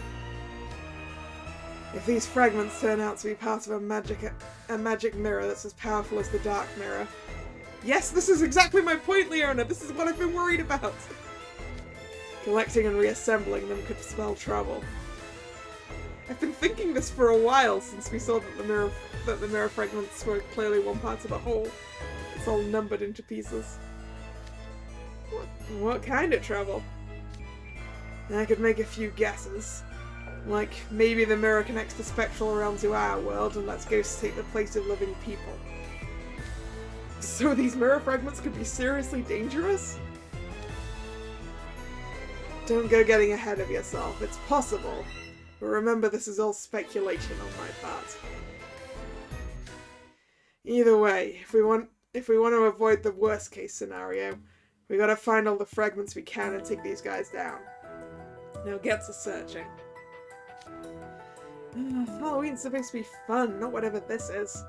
If these fragments turn out to be part of a magic mirror that's as powerful as the dark mirror... Yes, this is exactly my point, Leona! This is what I've been worried about! Collecting and reassembling them could spell trouble. I've been thinking this for a while since we saw that the mirror fragments were clearly one part of a whole. It's all numbered into pieces. What kind of trouble? I could make a few guesses. Like, maybe the mirror connects the spectral realm to our world and lets ghosts take the place of living people. So these mirror fragments could be seriously dangerous? Don't go getting ahead of yourself. It's possible. But remember, this is all speculation on my part. Either way, if we want to avoid the worst case scenario, we gotta find all the fragments we can and take these guys down. Now get to searching. Halloween's supposed to be fun, not whatever this is.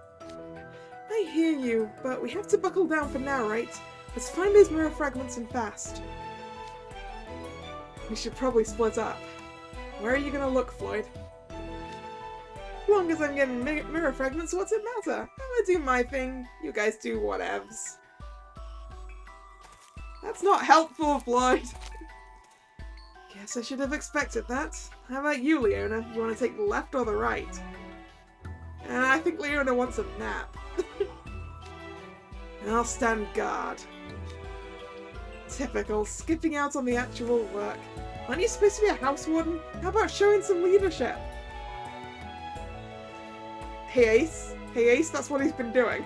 I hear you, but we have to buckle down for now, right? Let's find those mirror fragments and fast. We should probably split up. Where are you gonna look, Floyd? As long as I'm getting mirror fragments, what's it matter? I'm gonna do my thing, you guys do whatevs. That's not helpful, Floyd. Guess I should have expected that. How about you, Leona? You want to take the left or the right? And I think Leona wants a nap. I'll stand guard. Typical, skipping out on the actual work. Aren't you supposed to be a house warden? How about showing some leadership? Hey Ace, that's what he's been doing.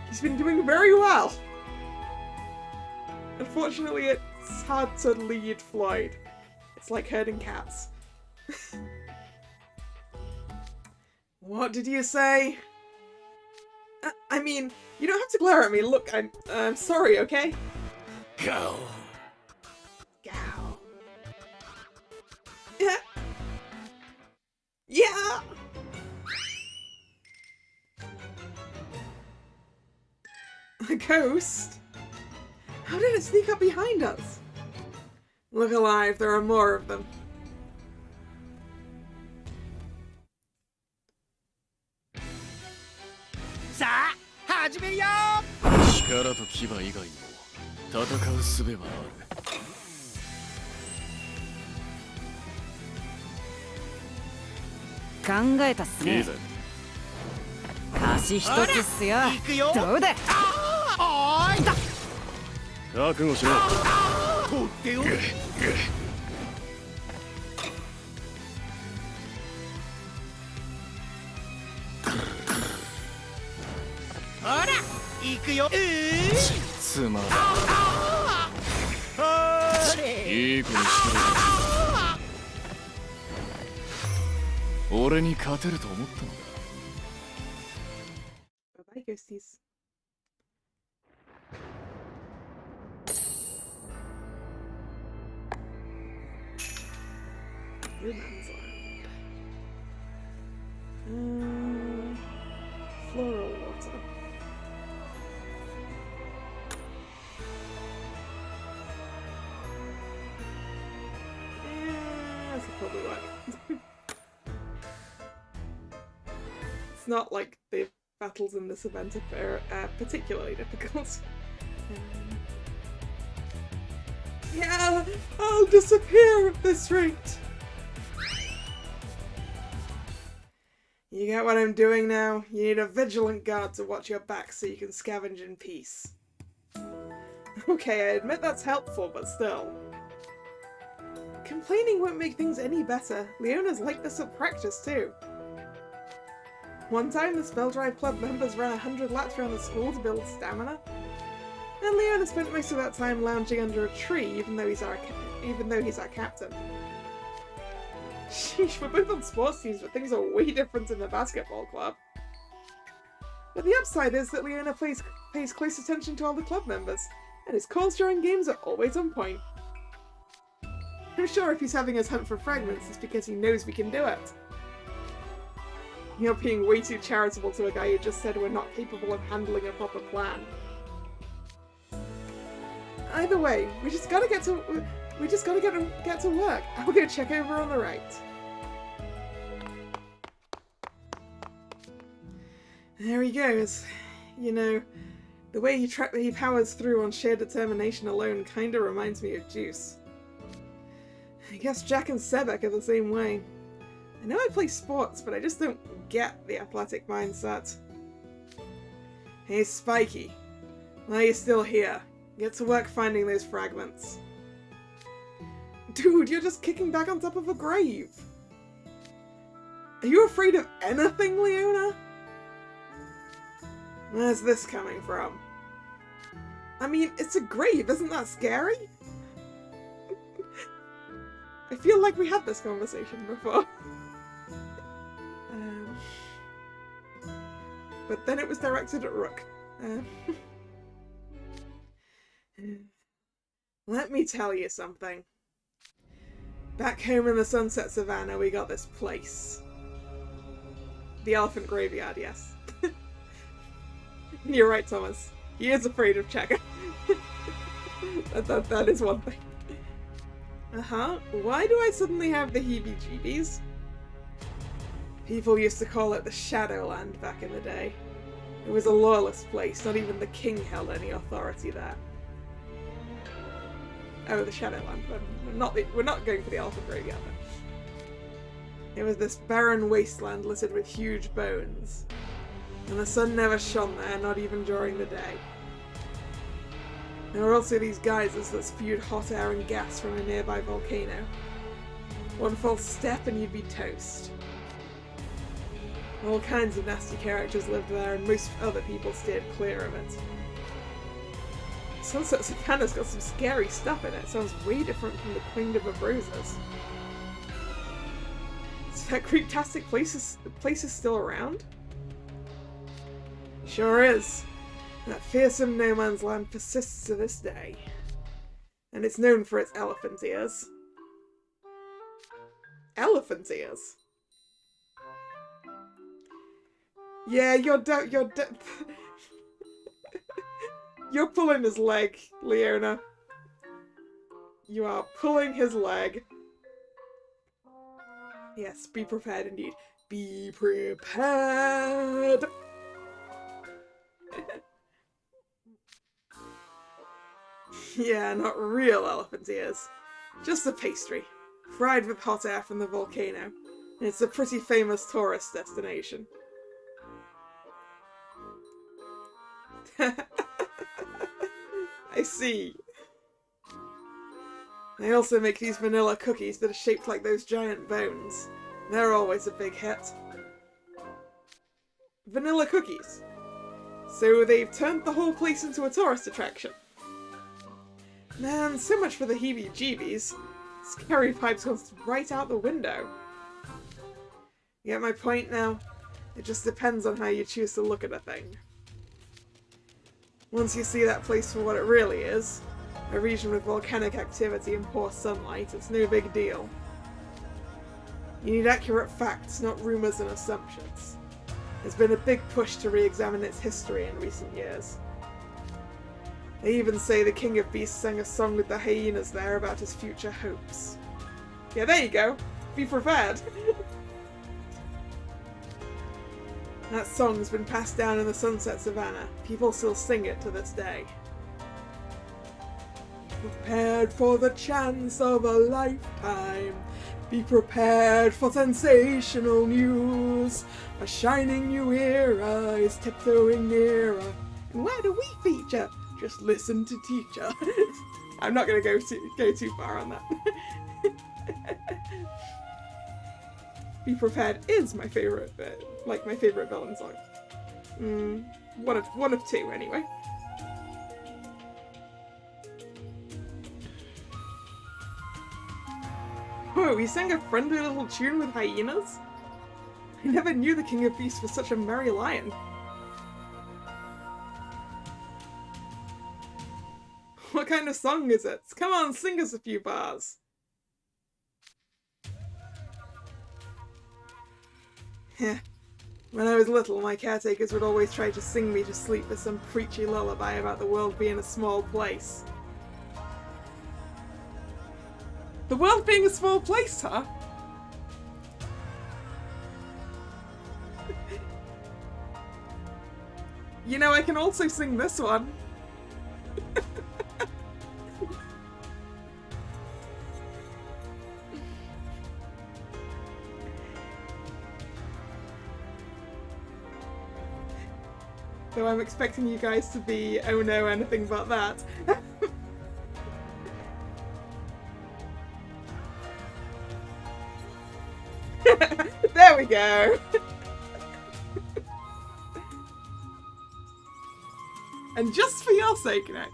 He's been doing very well. Unfortunately, it's hard to lead Floyd. It's like herding cats. What did you say? I mean, you don't have to glare at me. Look, I'm sorry, okay? Go. Go. Yeah. Yeah. A ghost? How did it sneak up behind us? Look alive, there are more of them. Sa, 始めるよ。力と牙以外にも戦う術はある。考えたっすね。いいぜ。貸し一つっすよ。どうだ。覚悟しろ。とってよ。つまらいい子にしろ。俺に勝てると思ったのか。 Bye-bye, ghosties. Women's Land. Floral water. Yeah, this will probably work. It's not like the battles in this event are particularly difficult. Yeah, I'll disappear at this rate. You get what I'm doing now? You need a vigilant guard to watch your back so you can scavenge in peace. Okay, I admit that's helpful, but still. Complaining won't make things any better. Leona's like this at practice too. One time, the Spell Drive Club members ran 100 laps around the school to build stamina. And Leona spent most of that time lounging under a tree, even though he's our captain. Sheesh, we're both on sports teams, but things are way different in the basketball club. But the upside is that Leona pays close attention to all the club members, and his calls during games are always on point. I'm sure if he's having us hunt for fragments, it's because he knows we can do it. You're being way too charitable to a guy who just said we're not capable of handling a proper plan. Either way, we just gotta get to work. I'll go check over on the right. There he goes. You know, the way he powers through on sheer determination alone kinda reminds me of Juice. I guess Jack and Sebek are the same way. I know I play sports, but I just don't get the athletic mindset. Hey, Spiky. Why are you still here? Get to work finding those fragments. Dude, you're just kicking back on top of a grave. Are you afraid of anything, Leona? Where's this coming from? I mean, it's a grave, isn't that scary? I feel like we had this conversation before. But then it was directed at Rook. Let me tell you something. Back home in the Sunset Savannah, we got this place. The Elephant Graveyard, yes. You're right, Thomas. He is afraid of Checker. that is one thing. Uh-huh. Why do I suddenly have the heebie-jeebies? People used to call it the Shadowland back in the day. It was a lawless place, not even the king held any authority there. Oh, the Shadowland. We're not going for the Elephant Graveyard then. It was this barren wasteland littered with huge bones. And the sun never shone there, not even during the day. There were also these geysers that spewed hot air and gas from a nearby volcano. One false step and you'd be toast. All kinds of nasty characters lived there, and most other people steered clear of it. Sunset Savannah's got some scary stuff in it. Sounds way different from the Queendom of Roses. Is that creeptastic place is still around? Sure is. That fearsome no man's land persists to this day. And it's known for its elephant ears. Elephant ears? Yeah, you're pulling his leg, Leona. You are pulling his leg. Yes, be prepared indeed. Be prepared! Yeah, not real elephant ears. Just a pastry, fried with hot air from the volcano. And it's a pretty famous tourist destination. I see. They also make these vanilla cookies that are shaped like those giant bones. They're always a big hit. Vanilla cookies. So they've turned the whole place into a tourist attraction. Man, so much for the heebie-jeebies. Scary pipes goes right out the window. You get my point now? It just depends on how you choose to look at a thing. Once you see that place for what it really is, a region with volcanic activity and poor sunlight, it's no big deal. You need accurate facts, not rumours and assumptions. There's been a big push to re-examine its history in recent years. They even say the King of Beasts sang a song with the hyenas there about his future hopes. Yeah, there you go. Be prepared. That song's been passed down in the Sunset Savannah. People still sing it to this day. Prepared for the chance of a lifetime. Be prepared for sensational news. A shining new era is tiptoeing nearer. And where do we feature? Just listen to teacher. I'm not going to go too far on that. Be Prepared is my favourite, my favourite villain song. One of two, anyway. Whoa, he sang a friendly little tune with hyenas? I never knew the King of Beasts was such a merry lion. What kind of song is it? Come on, sing us a few bars. Heh. When I was little, my caretakers would always try to sing me to sleep with some preachy lullaby about the world being a small place. The world being a small place, huh? You know, I can also sing this one. Though I'm expecting you guys to be, oh no, anything but that. There we go! And just for your sake, Nick.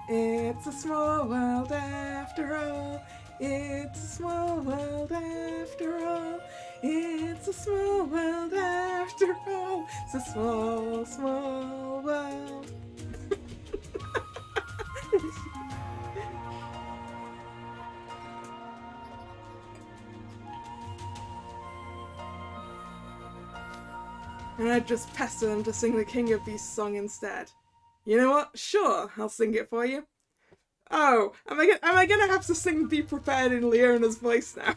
It's a small world after all. It's a small world after all. It's a small world after all. It's a small, small world. And I'd just pester them to sing the King of Beasts song instead. You know what? Sure, I'll sing it for you. Oh, am I gonna have to sing Be Prepared in Leona's voice now?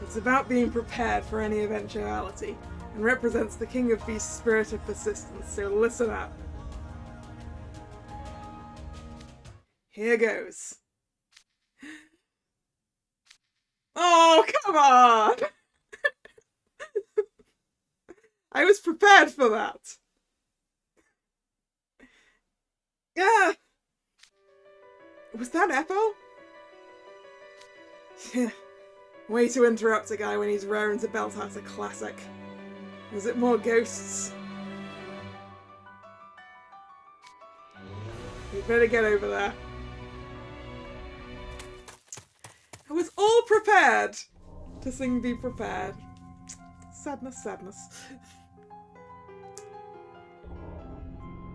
It's about being prepared for any eventuality, and represents the King of Beasts' spirit of persistence, so listen up. Here goes. Oh, come on! I was prepared for that. Yeah. Was that Eppo? Yeah. Way to interrupt a guy when he's raring to belt out a classic. Was it more ghosts? We better get over there. I was all prepared to sing Be Prepared. Sadness, sadness.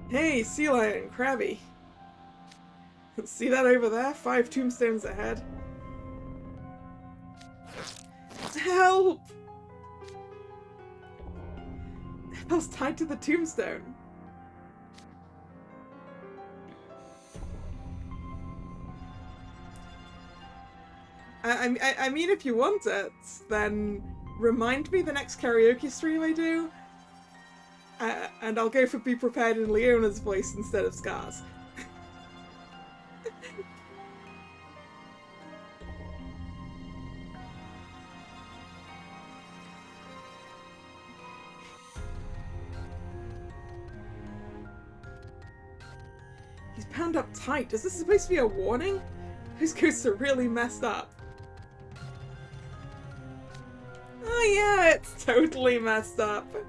Hey, sea lion, crabby. See that over there? 5 tombstones ahead. Help! I was tied to the tombstone. I mean, if you want it, then remind me the next karaoke stream I do, and I'll go for Be Prepared in Leona's voice instead of Scar's. He's bound up tight. Is this supposed to be a warning? Those ghosts are really messed up. Oh yeah, it's totally messed up. Of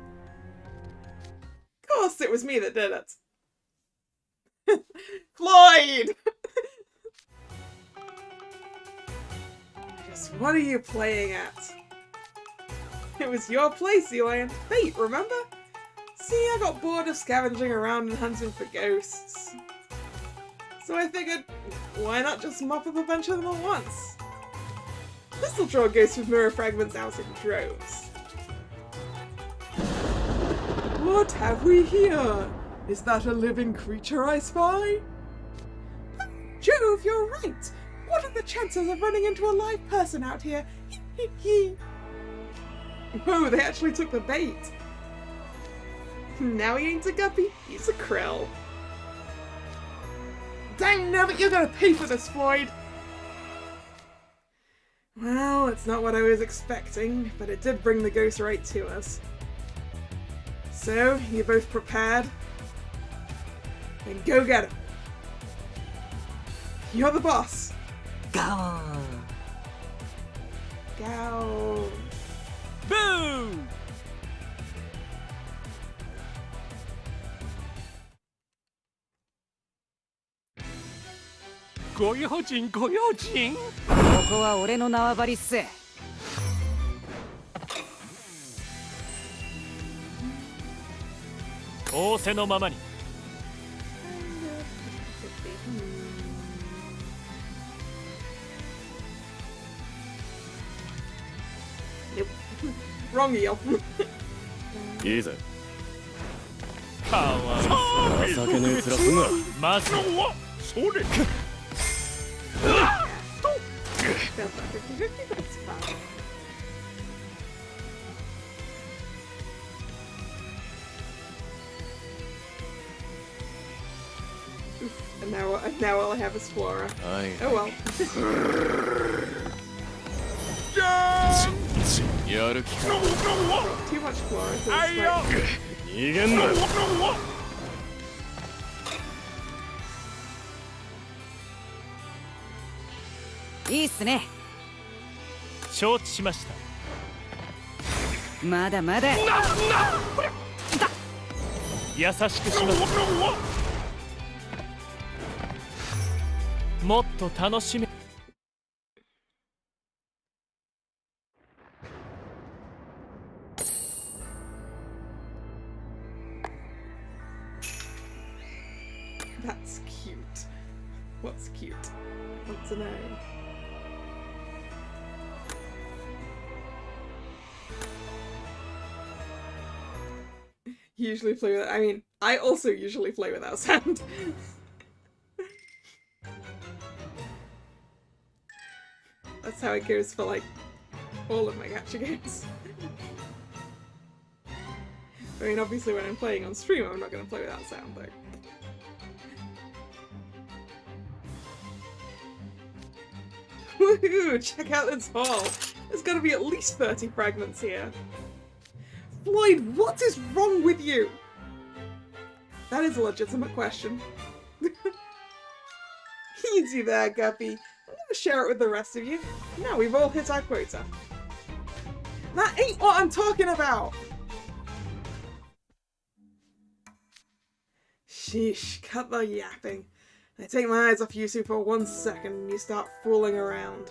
course it was me that did it. Floyd! Just what are you playing at? It was your place, you and fate, remember? See, I got bored of scavenging around and hunting for ghosts. So I figured, why not just mop up a bunch of them at once? This'll draw ghosts with mirror fragments out in droves. What have we here? Is that a living creature I spy? Jove, you're right! What are the chances of running into a live person out here? Oh, they actually took the bait. Now he ain't a guppy, he's a krill. Dang nabbit, you're gonna pay for this, Floyd! Well, it's not what I was expecting, but it did bring the ghost right to us. So, you both prepared? Then go get him. You're the boss. Go! Go. Boo!ご用心ご用心。ここは俺の縄張りっす。仰せのままに。Nope. Wrong eel. いいぜ。かわいい。情けねえ面すんな。まずはそれ。That's not 50-50, but it's fine. Oof, and now all I have is Flora. はい。 Oh well. やる気か。 Too much Flora, so it's like... 逃げんな。いいっすね。承知しました。まだまだ。優しくします。もっと楽しめ。That's cute. What's cute? I want to know. You usually play with... I mean, I also usually play without sound. That's how it goes for, like, all of my gacha games. I mean, obviously when I'm playing on stream, I'm not going to play without sound, though. Woohoo! Check out this haul! There's gotta be at least 30 fragments here. Floyd, what is wrong with you? That is a legitimate question. Easy there, Guppy. I'm gonna share it with the rest of you. Now we've all hit our quota. That ain't what I'm talking about! Sheesh, cut the yapping. I take my eyes off you two for 1 second and you start fooling around.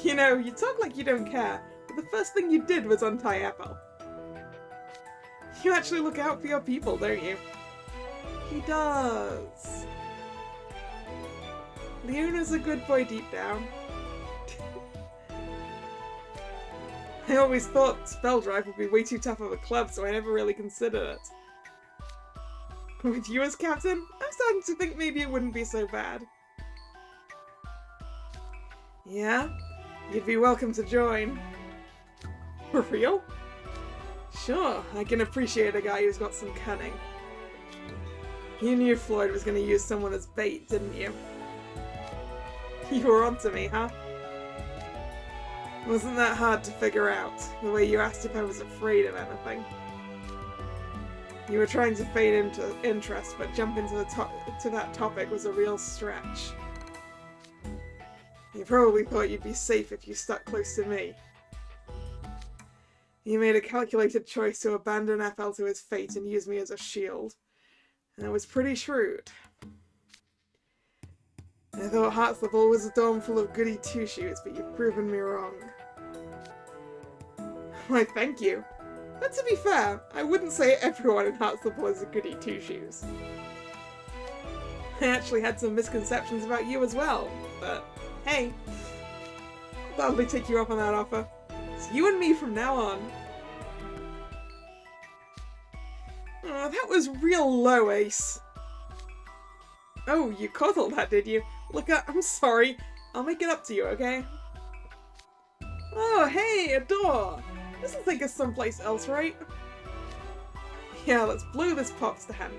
You know, you talk like you don't care, but the first thing you did was untie Apple. You actually look out for your people, don't you? He does. Leona's a good boy deep down. I always thought Spell Drive would be way too tough of a club, so I never really considered it. But with you as captain, I'm starting to think maybe it wouldn't be so bad. Yeah? You'd be welcome to join. For real? Sure, I can appreciate a guy who's got some cunning. You knew Floyd was going to use someone as bait, didn't you? You were onto me, huh? Wasn't that hard to figure out, the way you asked if I was afraid of anything? You were trying to feign into interest, but jumping to that topic was a real stretch. You probably thought you'd be safe if you stuck close to me. You made a calculated choice to abandon FL to his fate and use me as a shield. And it was pretty shrewd. I thought Hearts the Ball was a dorm full of goody two-shoes, but you've proven me wrong. Why, thank you. But to be fair, I wouldn't say everyone in Hearts the Ball is a goody two-shoes. I actually had some misconceptions about you as well, but hey, I'll gladly take you up on that offer. It's you and me from now on. Oh, that was real low, Ace. Oh, you caught all that, did you? Look, I'm sorry. I'll make it up to you, okay? Oh, hey, a door! This'll take us someplace else, right? Yeah, let's blow this pops to hand.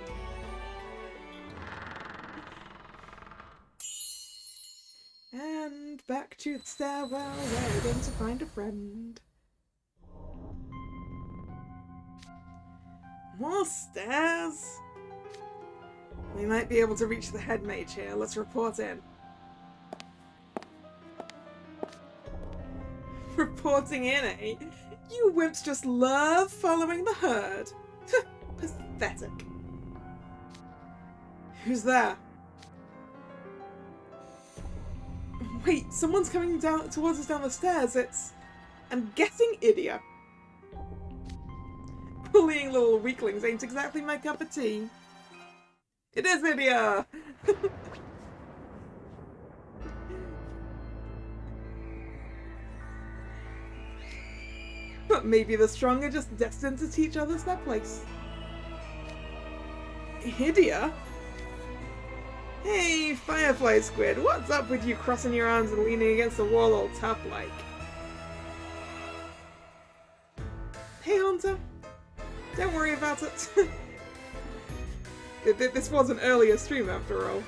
And back to the stairwell where we're going to find a friend. More stairs? We might be able to reach the head mage here. Let's report in. Reporting in, eh? You wimps just love following the herd. Pathetic. Who's there? Wait, someone's coming down towards us down the stairs. I'm guessing Idia. Bullying little weaklings ain't exactly my cup of tea. It is Idia! But maybe the strong are just destined to teach others their place. Idia? Hey, Firefly Squid, what's up with you crossing your arms and leaning against the wall all tough-like? Hey, Hunter. Don't worry about it. This was an earlier stream, after all.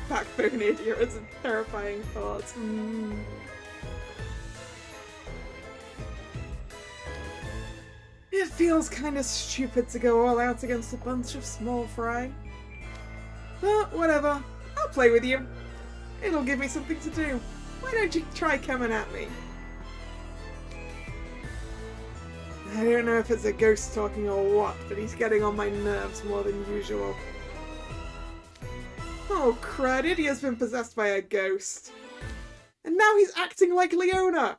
Backbone Idia is a terrifying thought. It feels kinda stupid to go all out against a bunch of small fry. But whatever, I'll play with you. It'll give me something to do. Why don't you try coming at me? I don't know if it's a ghost talking or what, but he's getting on my nerves more than usual. Oh crud, Idia's been possessed by a ghost. And now he's acting like Leona!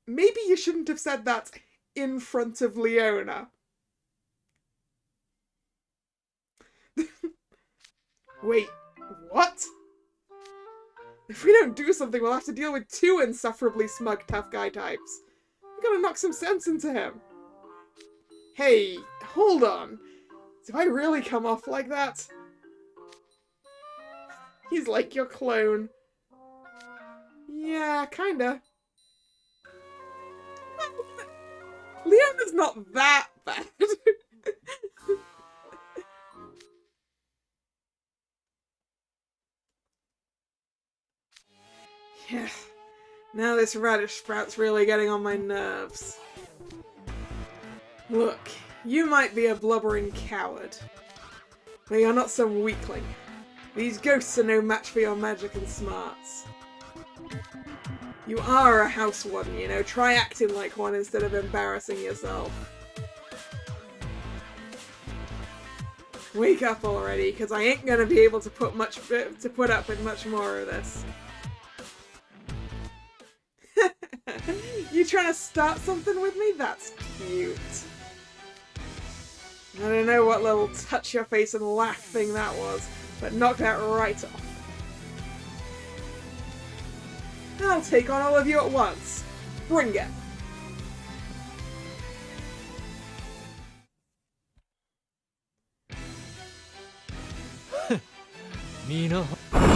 Maybe you shouldn't have said that in front of Leona. Wait, what? If we don't do something, we'll have to deal with two insufferably smug tough guy types. We gotta knock some sense into him. Hey, hold on. Do I really come off like that? He's like your clone. Yeah, kinda. Leona's not that bad. Yeah. Now this radish sprout's really getting on my nerves. Look, you might be a blubbering coward, but you're not some weakling. These ghosts are no match for your magic and smarts. You are a house warden, you know. Try acting like one instead of embarrassing yourself. Wake up already, because I ain't gonna be able to put up with much more of this. You trying to start something with me? That's cute. I don't know what little touch your face and laugh thing that was, but knocked that right off. I'll take on all of you at once. Bring it. Mina.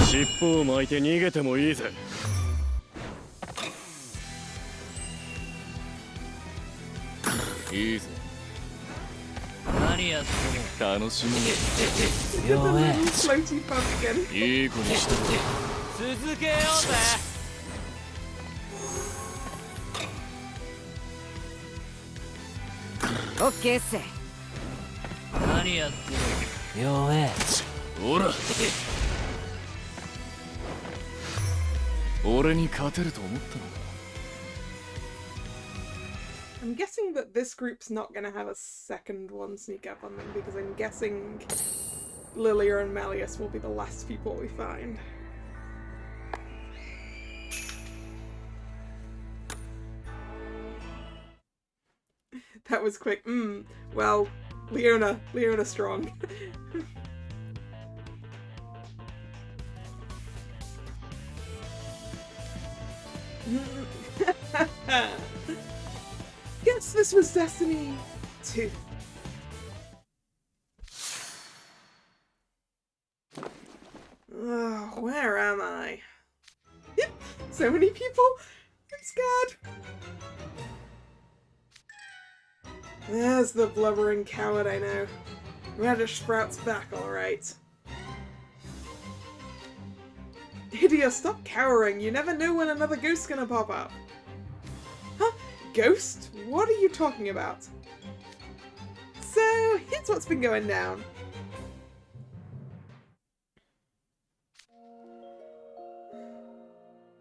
尻尾を巻いて逃げてもいいぜ。いいぜ。何やっても楽しもう。弱え。Floaty pumpkin. いい子にしてろ。続けようぜ。オッケーっす。何やっても弱え。ほら俺に勝てると思ったのか。 I'm guessing that this group's not gonna have a second one sneak up on them because I'm guessing Lilia and Malleus will be the last people we find. That was quick. Well, Leona strong. Guess this was destiny too. Oh, where am I? So many people. I'm scared. There's the blubbering coward I know. Radish Sprout's back, alright. Idiot, stop cowering. You never know when another ghost's gonna pop up. Huh? Ghost? What are you talking about? So, here's what's been going down.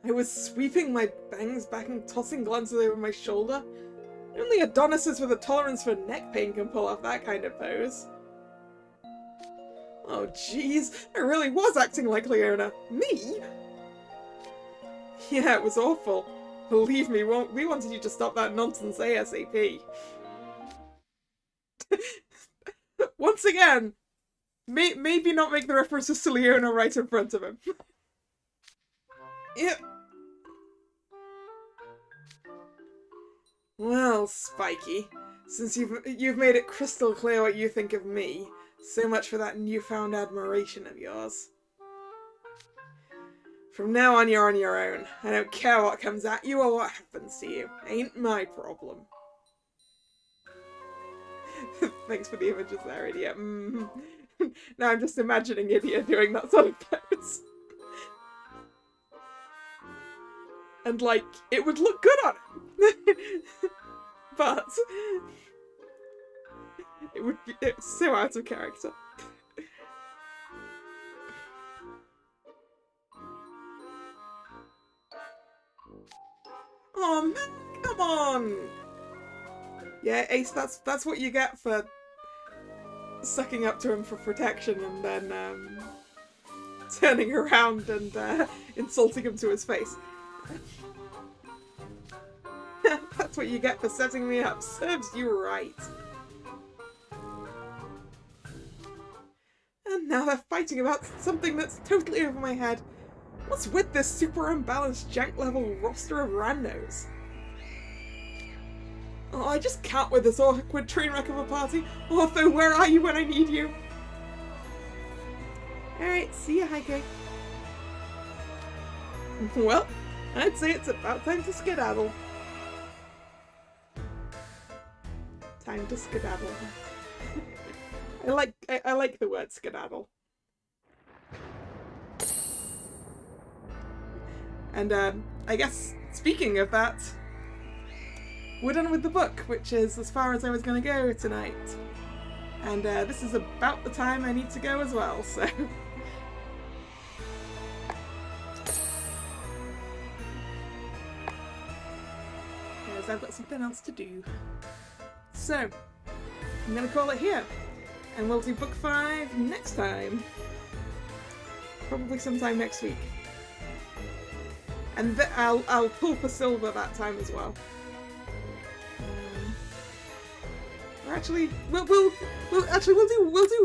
I was sweeping my bangs back and tossing glances over my shoulder. Only Adonises with a tolerance for neck pain can pull off that kind of pose. Oh jeez, I really was acting like Leona. Me? Yeah, it was awful. Believe me, we wanted you to stop that nonsense ASAP. Once again, maybe not make the references to Leona right in front of him. Yep. Well, Spiky, since you've made it crystal clear what you think of me, so much for that newfound admiration of yours. From now on, you're on your own. I don't care what comes at you or what happens to you. Ain't my problem. Thanks for the images there, idiot. Now I'm just imagining idiot doing that sort of pose. And, like, it would look good on him. But it's so out of character. Oh man, come on! Yeah, Ace, that's what you get for sucking up to him for protection and then turning around and insulting him to his face. That's what you get for setting me up. Serves you right. And now they're fighting about something that's totally over my head. What's with this super unbalanced jank level roster of randos? Oh, I just can't with this awkward train wreck of a party. Although, where are you when I need you? Alright, see ya, Heike. Well, I'd say it's about time to skedaddle. Time to skedaddle. I like the word skedaddle. And I guess speaking of that, we're done with the book, which is as far as I was going to go tonight. And this is about the time I need to go as well, so. Because I've got something else to do. So, I'm going to call it here. And we'll do book 5 next time. Probably sometime next week. And I'll pull for silver that time as well. Or actually, we'll do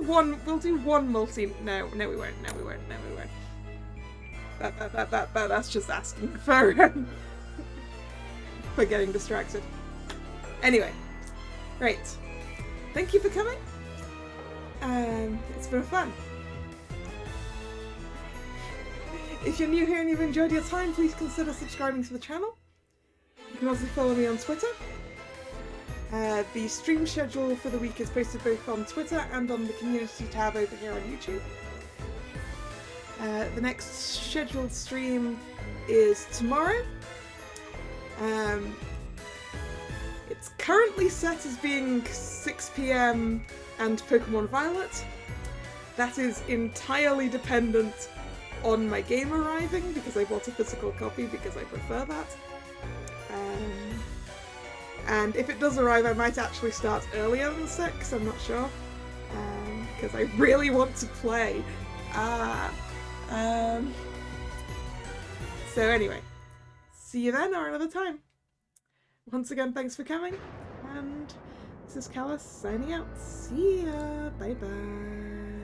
one multi. No, we won't. That's just asking for for getting distracted. Anyway, right. Thank you for coming. It's been fun. If you're new here and you've enjoyed your time, please consider subscribing to the channel. You can also follow me on Twitter. The stream schedule for the week is posted both on Twitter and on the community tab over here on YouTube. The next scheduled stream is tomorrow. It's currently set as being 6 PM and Pokemon Violet. that is entirely dependent on my game arriving, because I bought a physical copy because I prefer that. And if it does arrive, I might actually start earlier than 6, I'm not sure. Because I really want to play. So anyway, see you then or another time. Once again, thanks for coming, and this is Kalla signing out. See ya! Bye bye!